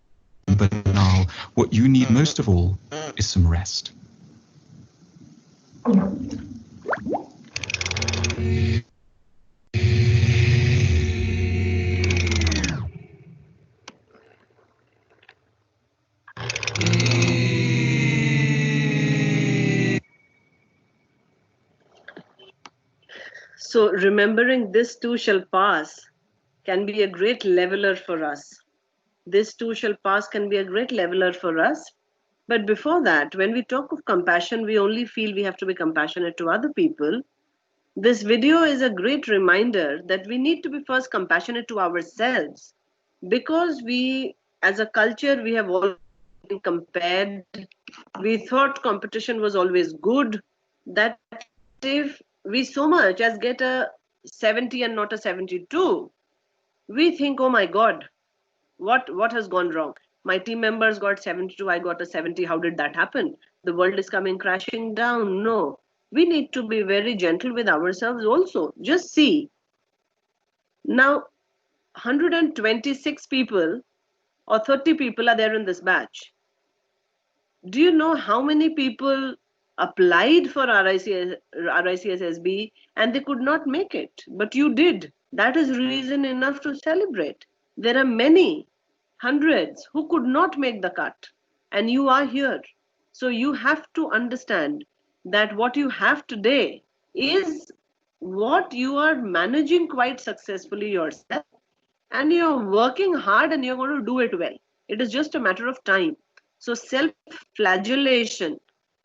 banal, what you need most of all is some rest. So remembering this too shall pass can be a great leveler for us. This too shall pass can be a great leveler for us. But before that, when we talk of compassion, we only feel we have to be compassionate to other people. This video is a great reminder that we need to be first compassionate to ourselves, because we, as a culture, we have always been compared. We thought competition was always good, that if we so much as get a 70 and not a 72, we think, oh my God, what has gone wrong? My team members got 72, I got a 70. How did that happen? The world is coming crashing down. No, we need to be very gentle with ourselves also. Just see. Now, 126 people or 30 people are there in this batch. Do you know how many people applied for RICSSB and they could not make it? But you did. That is reason enough to celebrate. There are many, hundreds, who could not make the cut, and you are here. So you have to understand that what you have today is what you are managing quite successfully yourself, and you're working hard and you're going to do it well. It is just a matter of time. So self-flagellation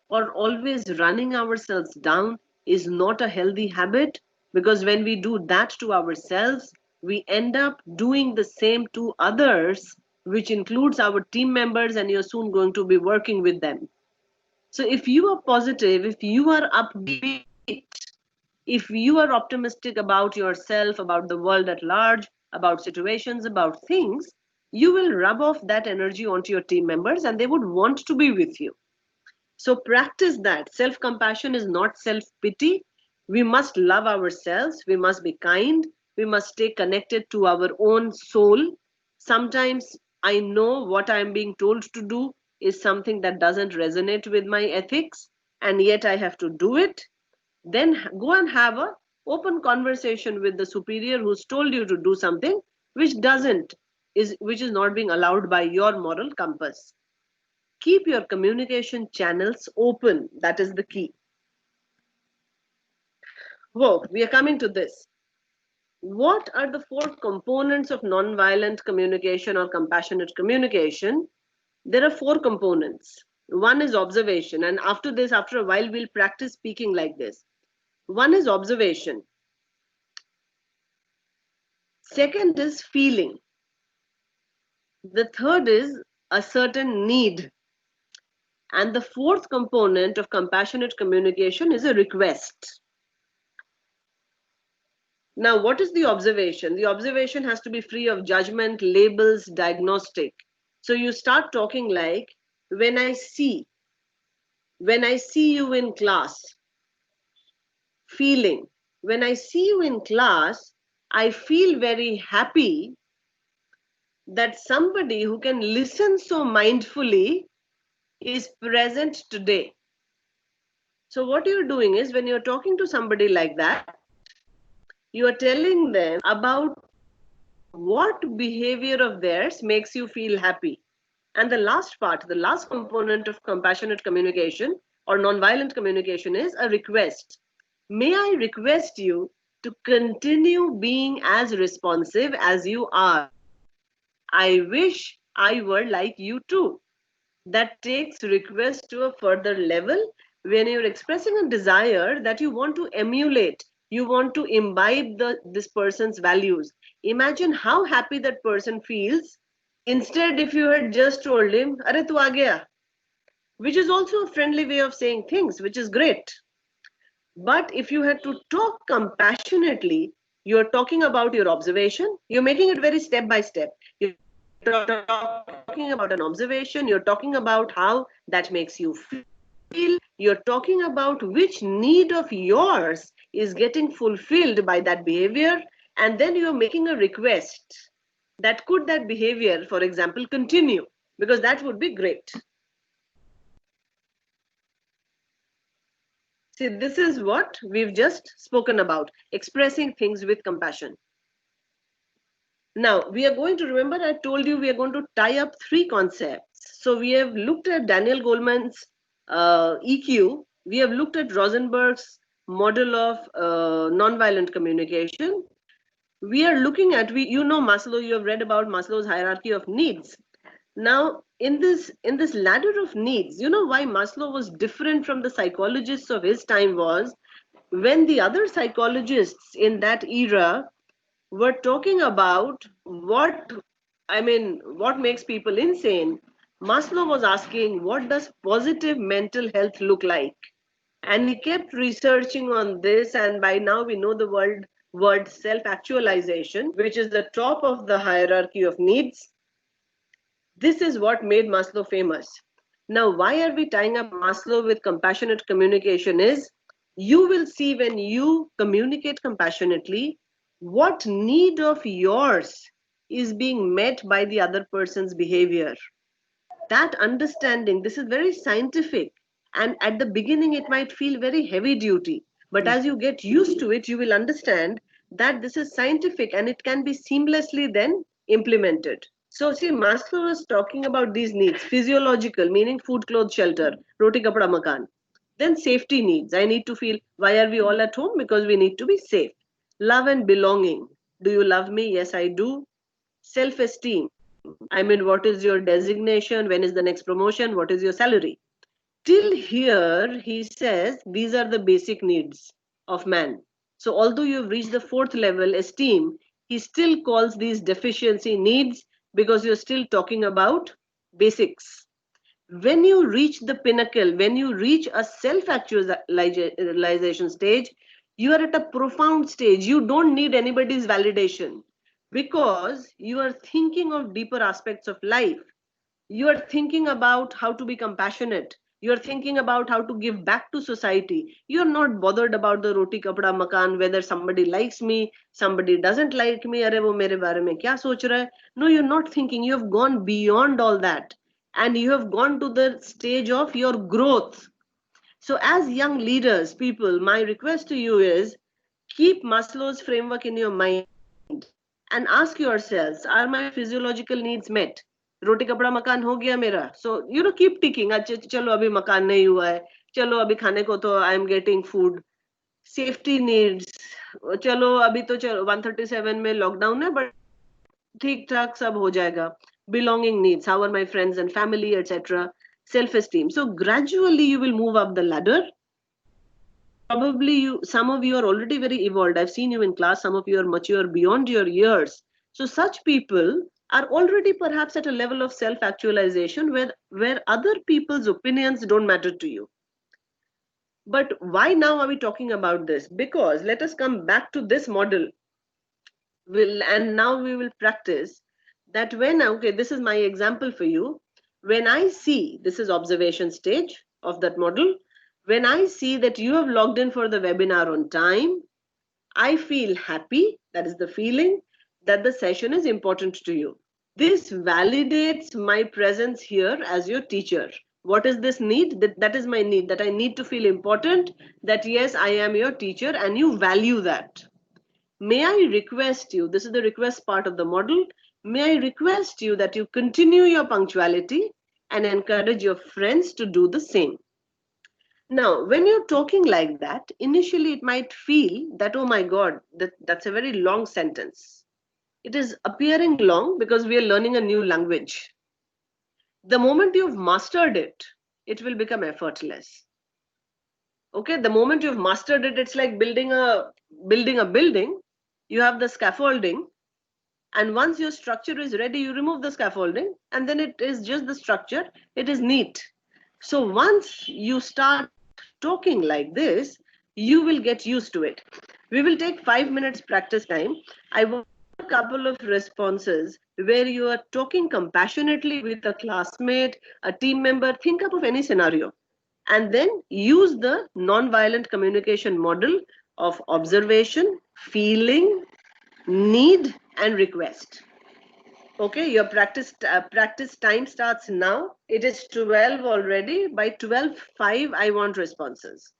or always running ourselves down is not a healthy habit, because when we do that to ourselves, we end up doing the same to others, which includes our team members, and you're soon going to be working with them. So if you are positive, if you are upbeat, if you are optimistic about yourself, about the world at large, about situations, about things, you will rub off that energy onto your team members and they would want to be with you. So practice that. Self-compassion is not self-pity. We must love ourselves. We must be kind. We must stay connected to our own soul. Sometimes I know what I'm being told to do is something that doesn't resonate with my ethics, and yet I have to do it. Then go and have an open conversation with the superior who's told you to do something which is not being allowed by your moral compass. Keep your communication channels open. That is the key. Whoa, we are coming to this. What are the 4 components of nonviolent communication or compassionate communication? There are 4 components. One is observation, and after this, after a while, we'll practice speaking like this. One is observation. Second is feeling. The third is a certain need. And the 4th component of compassionate communication is a request. Now, what is the observation? The observation has to be free of judgment, labels, diagnostic. So you start talking like, when I see you in class. Feeling. When I see you in class, I feel very happy that somebody who can listen so mindfully is present today. So what you're doing is, when you're talking to somebody like that, you are telling them about what behavior of theirs makes you feel happy. And the last part, the last component of compassionate communication or nonviolent communication is a request. May I request you to continue being as responsive as you are. I wish I were like you too. That takes request to a further level when you're expressing a desire that you want to emulate, you want to imbibe this person's values. Imagine how happy that person feels. Instead, if you had just told him, "Arey tu aa gaya," which is also a friendly way of saying things, which is great. But if you had to talk compassionately, you're talking about your observation, you're making it very step by step. You're talking about an observation, you're talking about how that makes you feel, you're talking about which need of yours is getting fulfilled by that behavior, and then you're making a request that could that behavior, for example, continue, because that would be great. See, this is what we've just spoken about, expressing things with compassion. Now, we are going to, remember I told you we are going to tie up 3 concepts. So we have looked at Daniel Goleman's EQ. We have looked at Rosenberg's model of nonviolent communication. We are looking at, you know Maslow, you have read about Maslow's hierarchy of needs. Now, in this ladder of needs, you know why Maslow was different from the psychologists of his time was, when the other psychologists in that era were talking about what makes people insane, Maslow was asking, what does positive mental health look like? And he kept researching on this, and by now we know the word self-actualization, which is the top of the hierarchy of needs. This is what made Maslow famous. Now, why are we tying up Maslow with compassionate communication is, you will see when you communicate compassionately, what need of yours is being met by the other person's behavior. That understanding, this is very scientific. And at the beginning, it might feel very heavy duty. But as you get used to it, you will understand that this is scientific and it can be seamlessly then implemented. So, see, Maslow was talking about these needs: physiological, meaning food, clothes, shelter, roti, kapda, makan. Then safety needs. I need to feel, why are we all at home? Because we need to be safe. Love and belonging. Do you love me? Yes, I do. Self esteem. I mean, what is your designation? When is the next promotion? What is your salary? Till here, he says these are the basic needs of man. So, although you've reached the fourth level, esteem, he still calls these deficiency needs because you're still talking about basics. When you reach the pinnacle, when you reach a self actualization stage, you are at a profound stage. You don't need anybody's validation because you are thinking of deeper aspects of life. You are thinking about how to be compassionate. You are thinking about how to give back to society. You are not bothered about the roti kapda makan, whether somebody likes me, somebody doesn't like me. Arey wo mere bare mein kya soch raha hai? No, you're not thinking. You have gone beyond all that. And you have gone to the stage of your growth. So, as young leaders, people, my request to you is, keep Maslow's framework in your mind and ask yourselves, are my physiological needs met? रोटी कपड़ा मकान हो गया मेरा, so keep ticking. अच्छा चलो अभी मकान नहीं हुआ है, चलो अभी खाने को तो I am getting food. Safety needs, चलो अभी तो चलो 137 में लॉकडाउन है बट ठीक ठाक सब हो जाएगा. Belonging needs, how are my friends and family, etc. Self esteem. So gradually you will move up the ladder. Probably some of you are already very evolved. I've seen you in class. Some of you are mature beyond your years. So such people are already perhaps at a level of self-actualization where other people's opinions don't matter to you. But why now are we talking about this? Because let us come back to this model. And now we will practice that when, okay, this is my example for you. When I see, this is observation stage of that model. When I see that you have logged in for the webinar on time, I feel happy, that is the feeling, that the session is important to you. This validates my presence here as your teacher. What is this need? That is my need, that I need to feel important, that yes, I am your teacher and you value that. May I request you, this is the request part of the model, may I request you that you continue your punctuality and encourage your friends to do the same. Now, when you're talking like that, initially it might feel that, oh my God, that's a very long sentence. It is appearing long because we are learning a new language. The moment you've mastered it, it will become effortless. Okay, the moment you've mastered it, it's like building a building. You have the scaffolding, and once your structure is ready, you remove the scaffolding, and then it is just the structure. It is neat. So once you start talking like this, you will get used to it. We will take 5 minutes practice time. I want a couple of responses where you are talking compassionately with a classmate, a team member. Think up of any scenario and then use the non-violent communication model of observation, feeling, need, and request. Okay, your practice time starts now. It is 12 already. By 12:05, I want responses.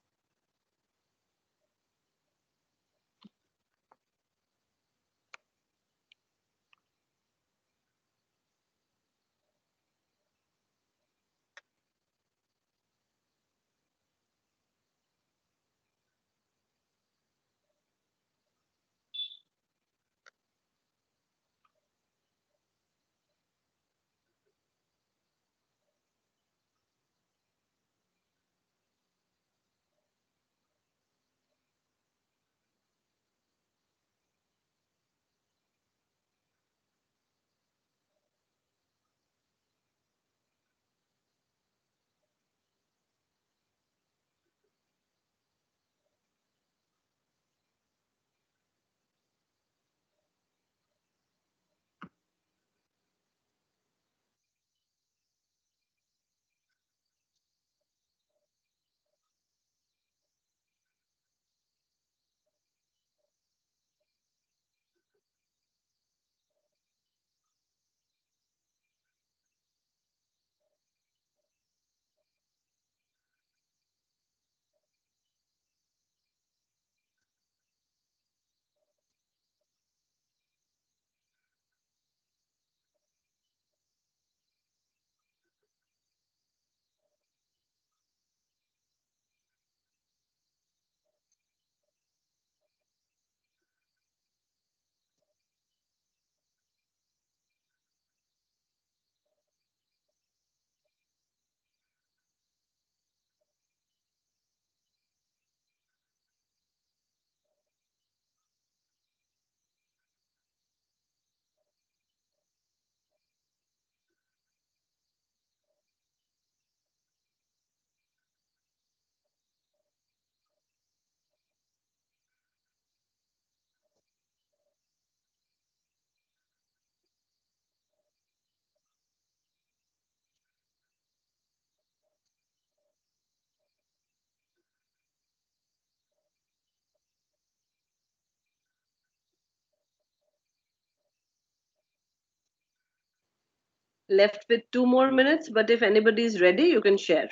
Left with 2 more minutes, but if anybody is ready, you can share.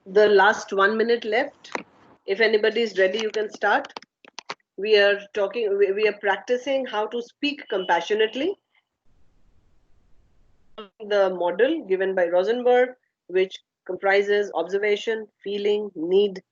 The last 1 minute left. If anybody is ready, you can start. We are practicing how to speak compassionately. The model given by Rosenberg, which comprises observation, feeling, need.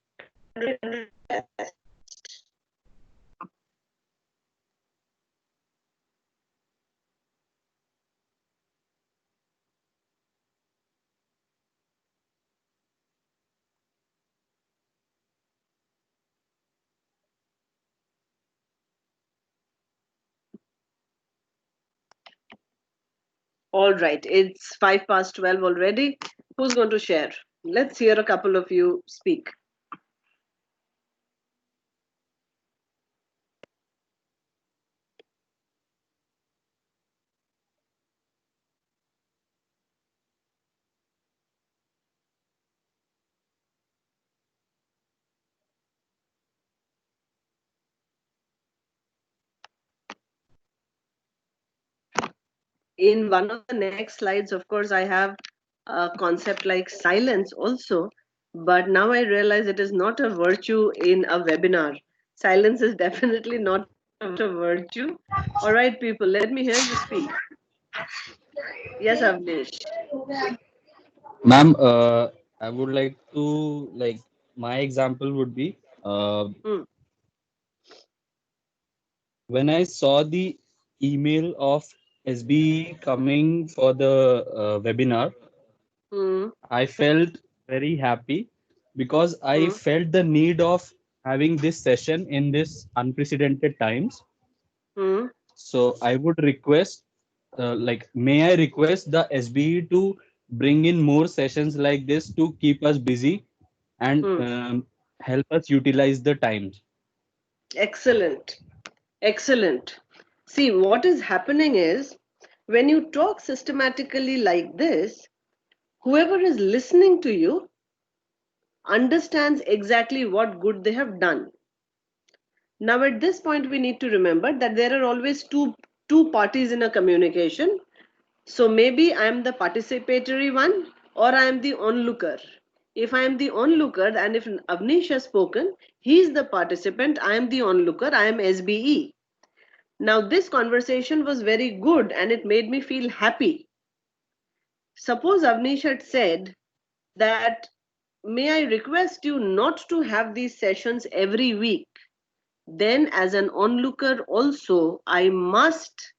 All right, it's 12:05 already. Who's going to share? Let's hear a couple of you speak. In one of the next slides, of course, I have a concept like silence also, but now I realize it is not a virtue in a webinar. Silence is definitely not a virtue. All right, people, let me hear you speak. Yes, Avnish. Ma'am, I would like to my example would be when I saw the email of SB coming for the webinar, I felt very happy because I felt the need of having this session in this unprecedented times. So I would request, may I request the SBE to bring in more sessions like this to keep us busy and help us utilize the times. Excellent. Excellent. See, what is happening is when you talk systematically like this, whoever is listening to you understands exactly what good they have done. Now, at this point, we need to remember that there are always two parties in a communication. So maybe I am the participatory one or I am the onlooker. If I am the onlooker and if Avnish has spoken, he is the participant, I am the onlooker, I am SBE. Now, this conversation was very good and it made me feel happy. Suppose Avnish had said that, may I request you not to have these sessions every week? Then, as an onlooker, also, I must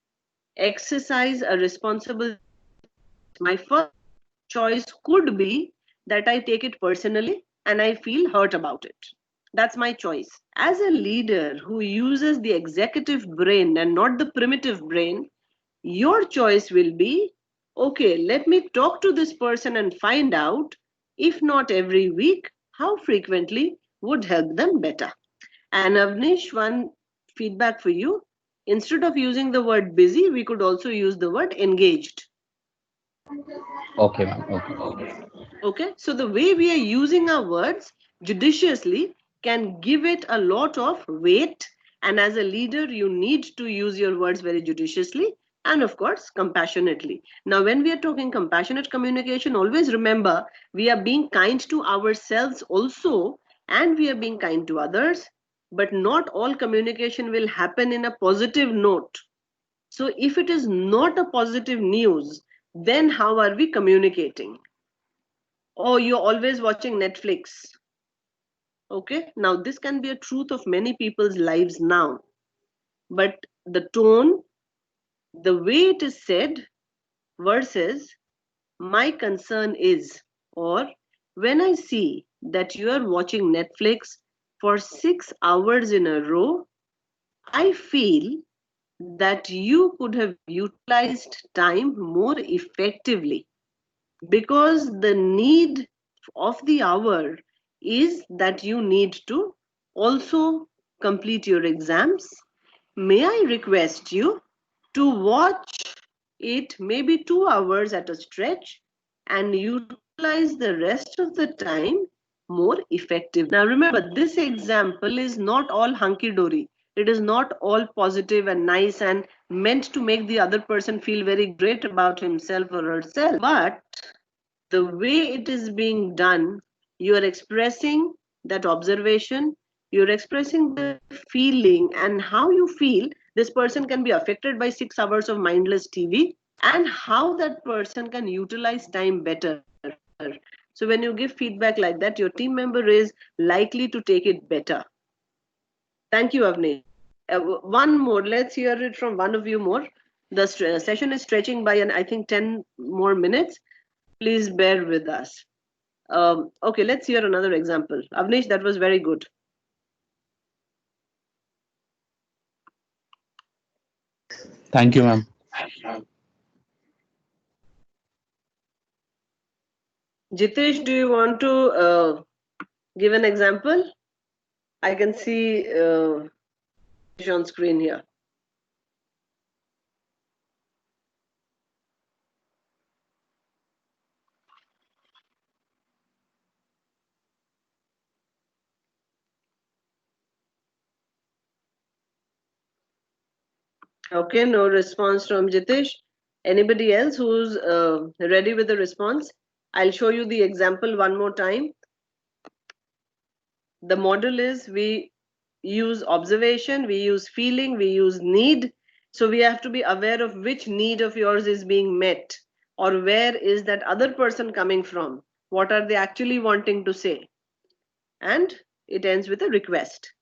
exercise a responsible. My first choice could be that I take it personally and I feel hurt about it. That's my choice. As a leader who uses the executive brain and not the primitive brain, your choice will be, okay, let me talk to this person and find out, if not every week, how frequently would help them better. And Avnish, one feedback for you. Instead of using the word busy, we could also use the word engaged. Okay, ma'am. Okay. Okay, so the way we are using our words judiciously can give it a lot of weight And as a leader, you need to use your words very judiciously and, of course, compassionately. Now, when we are talking compassionate communication, always remember we are being kind to ourselves also, and we are being kind to others. But not all communication will happen in a positive note. So if it is not a positive news, then how are we communicating? Oh, you're always watching Netflix. Okay, now this can be a truth of many people's lives now. But the tone, the way it is said versus my concern is, or when I see that you are watching Netflix for 6 hours in a row, I feel that you could have utilized time more effectively, because the need of the hour is that you need to also complete your exams. May I request you to watch it maybe 2 hours at a stretch and utilize the rest of the time more effective. Now remember, this example is not all hunky-dory. It is not all positive and nice and meant to make the other person feel very great about himself or herself. But the way it is being done, you are expressing that observation, you're expressing the feeling and how you feel this person can be affected by 6 hours of mindless TV, and how that person can utilize time better. So when you give feedback like that, your team member is likely to take it better. Thank you, Avni. One more, let's hear it from one of you more. The session is stretching by, I think, 10 more minutes. Please bear with us. Okay, let's hear another example. Avnish, that was very good. Thank you, ma'am. Jitesh, do you want to give an example? I can see on screen here. Okay, no response from Jitesh. Anybody else who's ready with the response? I'll show you the example one more time. The model is we use observation, we use feeling, we use need. So we have to be aware of which need of yours is being met, or where is that other person coming from? What are they actually wanting to say? And it ends with a request.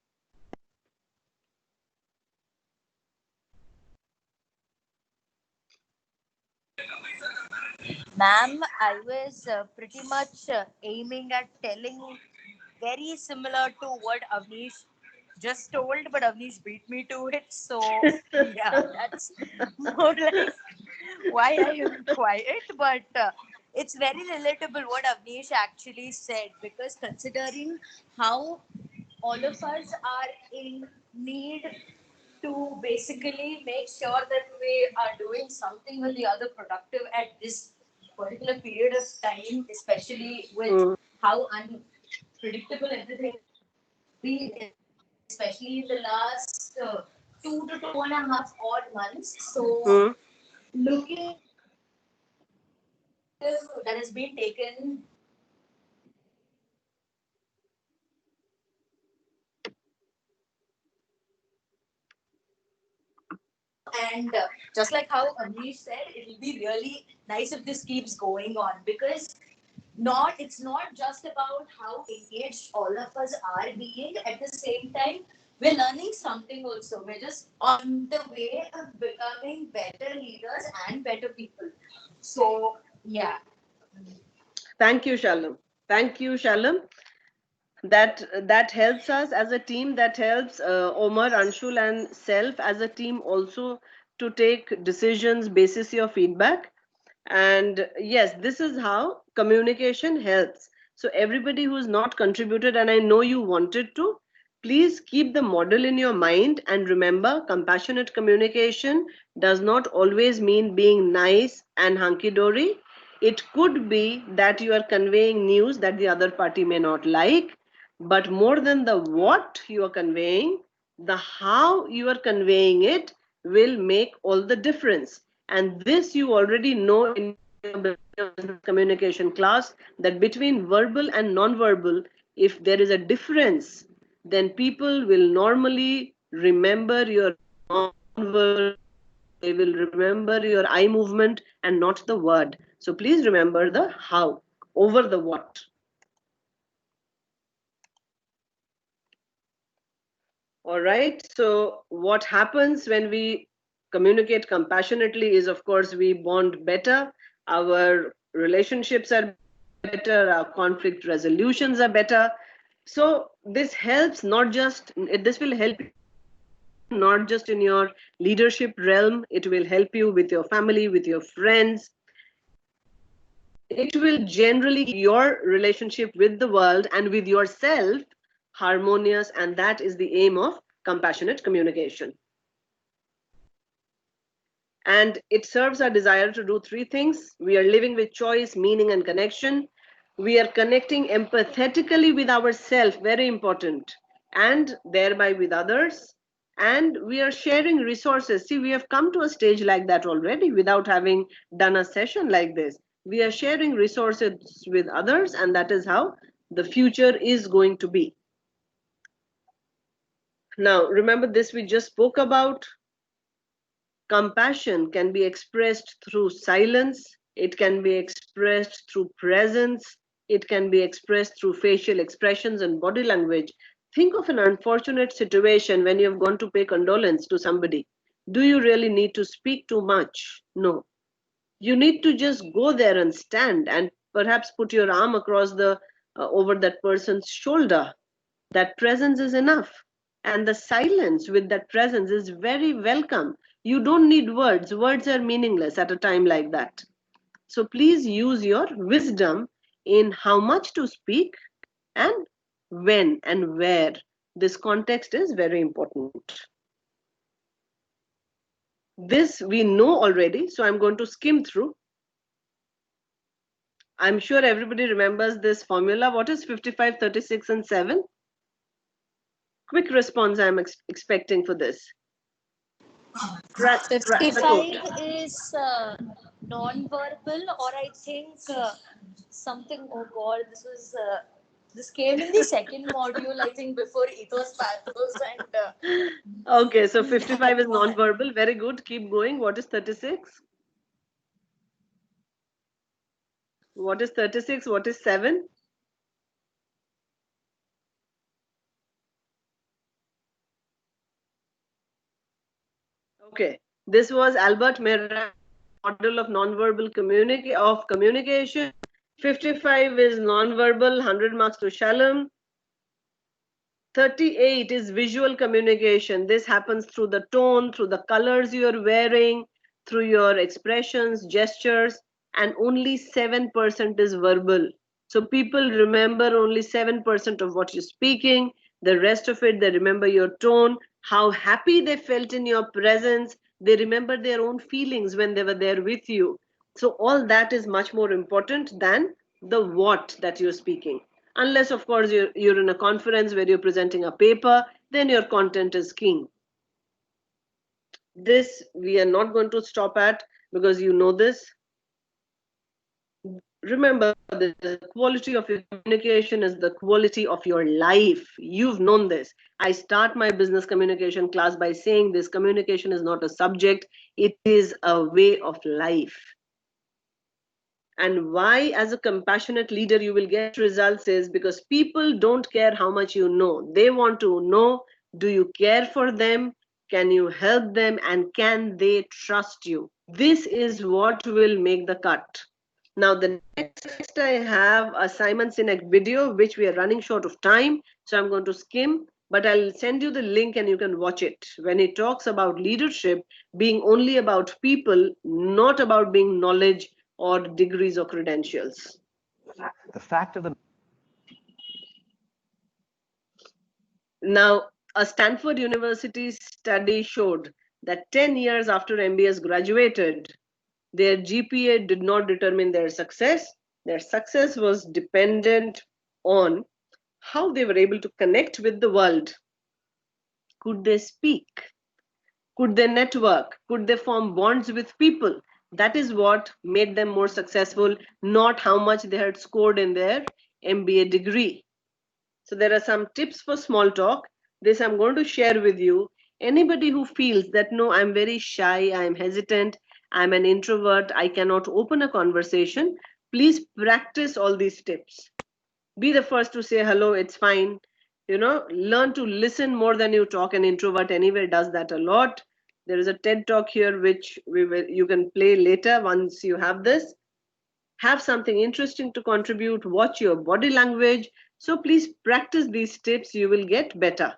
Ma'am, I was pretty much aiming at telling very similar to what Avnish just told, but Avnish beat me to it. So, yeah, that's more like why I am quiet. But it's very relatable what Avnish actually said, because considering how all of us are in need to basically make sure that we are doing something or the other productive at this particular period of time, especially with how unpredictable everything be, especially in the last 2 to 2.5 odd months. So, looking that has been taken. And just like how Amish said, it will be really nice if this keeps going on, because it's not just about how engaged all of us are being. At the same time, we're learning something also. We're just on the way of becoming better leaders and better people. So, yeah. Thank you, Shalom. Thank you, Shalom. That helps us as a team. That helps Omar, Anshul, and self as a team also to take decisions basis your feedback. And yes, this is how communication helps. So everybody who's not contributed, and I know you wanted to, please keep the model in your mind and remember, compassionate communication does not always mean being nice and hunky-dory. It could be that you are conveying news that the other party may not like, but more than the what you are conveying, The how you are conveying it will make all the difference. And this you already know in your communication class, that between verbal and non-verbal, if there is a difference, then people will normally remember your non-verbal, they will remember your eye movement and not the word. So please remember the how over the what. All right. So what happens when we communicate compassionately is, of course, we bond better. Our relationships are better. Our conflict resolutions are better. So this helps not just, this will help not just in your leadership realm. It will help you with your family, with your friends. It will generally keep your relationship with the world and with yourself harmonious, and that is the aim of compassionate communication. And it serves our desire to do three things. We are living with choice, meaning, and connection. We are connecting empathetically with ourselves, very important, and thereby with others. And we are sharing resources. See, we have come to a stage like that already without having done a session like this. We are sharing resources with others, and that is how the future is going to be. Now, remember this we just spoke about. Compassion can be expressed through silence. It can be expressed through presence. It can be expressed through facial expressions and body language. Think of an unfortunate situation when you have gone to pay condolence to somebody. Do you really need to speak too much? No. You need to just go there and stand and perhaps put your arm across the over that person's shoulder. That presence is enough. And the silence with that presence is very welcome. You don't need words. Words are meaningless at a time like that. So please use your wisdom in how much to speak and when and where. This context is very important. This we know already, so I'm going to skim through. I'm sure everybody remembers this formula. What is 55, 36, and 7? Quick response I'm expecting for this. 55 is non-verbal, or I think something. Oh God, this came in the second module. I think before ethos, pathos, and. Okay, so 55 is non-verbal. Very good. Keep going. What is 36? What is 36? What is 7? Okay, this was Albert Merra's model of non-verbal communication. 55 is non-verbal, 100 marks to Shalom. 38 is visual communication. This happens through the tone, through the colors you're wearing, through your expressions, gestures, and only 7% is verbal. So people remember only 7% of what you're speaking. The rest of it, they remember your tone, how happy they felt in your presence. They remember their own feelings when they were there with you. So all that is much more important than the what that you're speaking. Unless, of course, you're in a conference where you're presenting a paper, then your content is king. This we are not going to stop at because you know this. Remember, the quality of your communication is the quality of your life. You've known this. I start my business communication class by saying this: communication is not a subject, it is a way of life. And why, as a compassionate leader, you will get results is because people don't care how much you know. They want to know, do you care for them? Can you help them? And can they trust you? This is what will make the cut. Now, the next I have a Simon Sinek video, which we are running short of time. So I'm going to skim, but I'll send you the link and you can watch it. When he talks about leadership being only about people, not about being knowledge or degrees or credentials. The fact of the Now, a Stanford University study showed that 10 years after MBS graduated, their GPA did not determine their success. Their success was dependent on how they were able to connect with the world Could they speak? Could they network? Could they form bonds with people? That is what made them more successful, not how much they had scored in their MBA degree. So there are some tips for small talk. This I'm going to share with you. Anybody who feels that, no, I'm very shy, I'm hesitant, I'm an introvert, I cannot open a conversation, please practice all these tips. Be the first to say hello, it's fine. Learn to listen more than you talk. An introvert anyway does that a lot. There is a TED talk here which you can play later once you have this. Have something interesting to contribute, watch your body language. So please practice these tips, you will get better.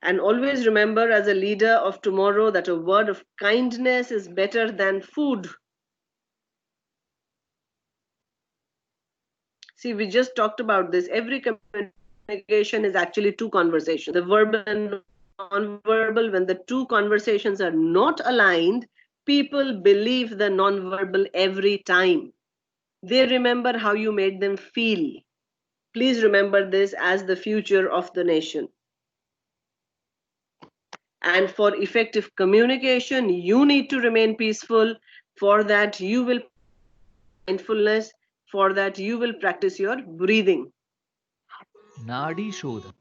And always remember, as a leader of tomorrow, that a word of kindness is better than food. See, we just talked about this. Every communication is actually two conversations. The verbal and non-verbal, when the two conversations are not aligned, people believe the non-verbal every time. They remember how you made them feel. Please remember this as the future of the nation. And for effective communication, you need to remain peaceful. For that, you will mindfulness. For that, you will practice your breathing. Nadi Shodha.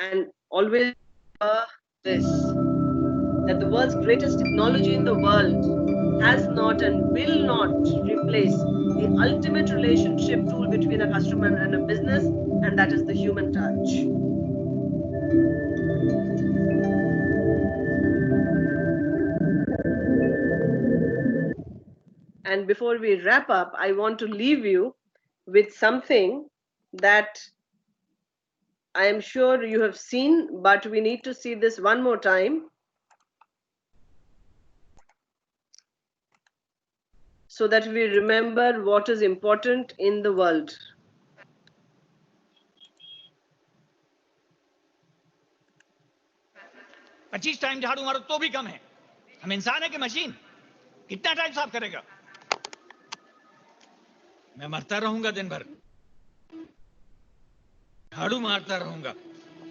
And always remember this, that the world's greatest technology in the world has not and will not replace the ultimate relationship tool between a customer and a business, and that is the human touch. And before we wrap up, I want to leave you with something that I am sure you have seen, but we need to see this one more time so that we remember what is important in the world. 25 time झाड़ू मारो तो भी कम है। हम इंसान है कि machine? कितना टाइम साफ करेगा? मैं मरता रहूंगा दिन भर, झाड़ू मारता रहूंगा।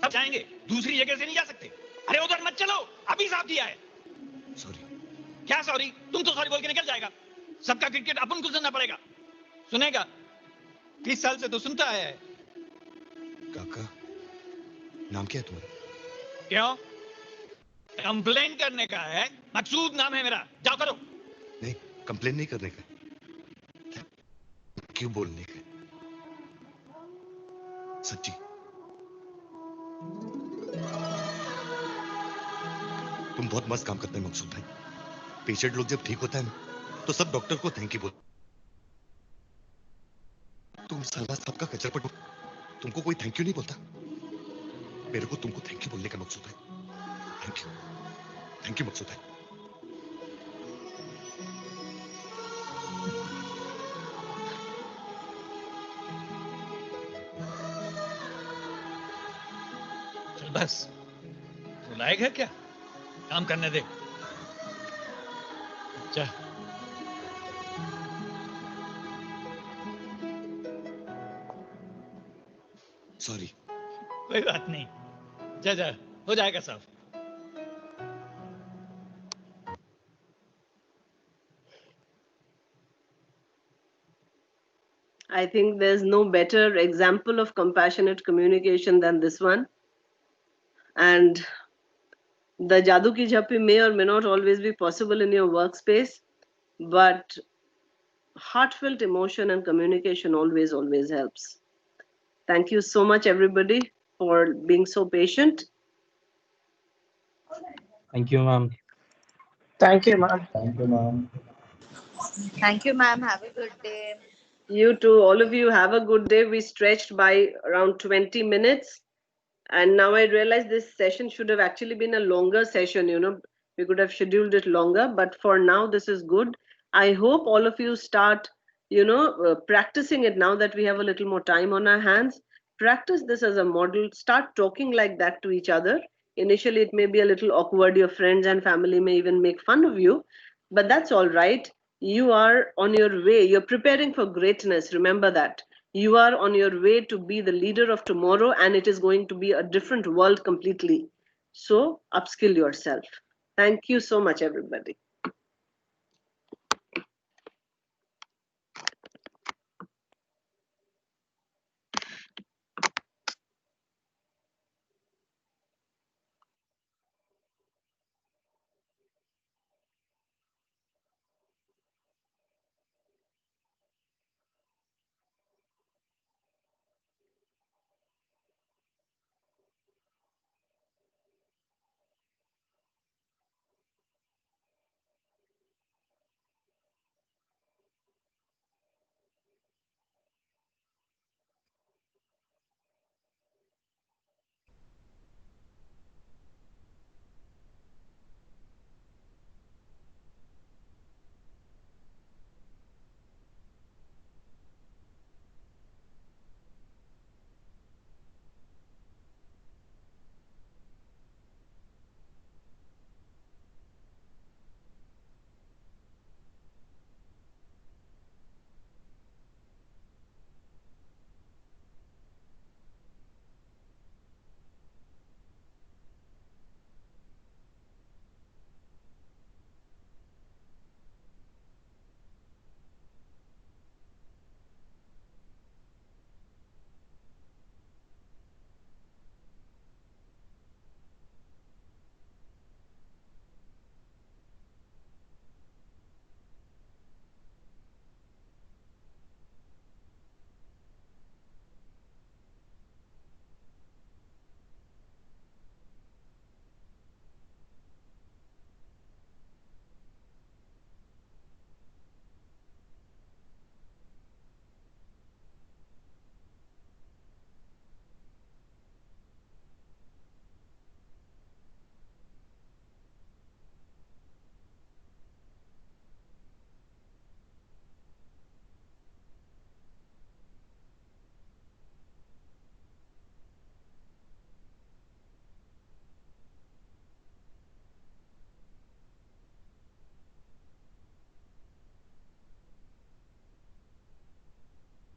अब जाएंगे, दूसरी जगह से नहीं जा सकते। अरे उधर मत चलो, अभी साफ किया है। सॉरी। क्या सॉरी? तुम तो सॉरी बोल के निकल जाएगा। सबका क्रिकेट अपन को सुनना पड़ेगा। सुनेगा? 30 साल से तो सुनता आया है। काका, नाम क्या है तुम्हारा? क्यों? कंप्लेन करने का है। मकसूद नाम है मेरा, जाओ करो। नहीं, कंप्लेन नहीं करने का, क्यों बोलने का? सच्ची। तुम बहुत मस्त काम करते हैं मकसूद भाई। पेशेंट लोग जब ठीक होता है ना, तो सब डॉक्टर को थैंक यू बोल। तुम साला सबका कचरपट, तुमको कोई थैंक यू नहीं बोलता। मेरे को तुमको थैंक यू बोलने का मकसूद है। थैंक यू मकसूद भाई। चल बस, तू लायक है क्या? काम करने दे। जा। सॉरी। कोई बात नहीं, जा जा, हो जाएगा सब। I think there's no better example of compassionate communication than this one. And the Jadoo Ki Jhappi may or may not always be possible in your workspace, but heartfelt emotion and communication always helps. Thank you so much, everybody, for being so patient. Thank you, ma'am. Thank you, ma'am. Thank you, ma'am. Thank you, ma'am. Have a good day. You too, all of you, have a good day. We stretched by around 20 minutes. And now I realize this session should have actually been a longer session, we could have scheduled it longer, but for now, this is good. I hope all of you start, practicing it now that we have a little more time on our hands. Practice this as a model. Start talking like that to each other. Initially, it may be a little awkward. Your friends and family may even make fun of you, but that's all right. You are on your way. You're preparing for greatness. Remember that. You are on your way to be the leader of tomorrow, and it is going to be a different world completely. So upskill yourself. Thank you so much, everybody.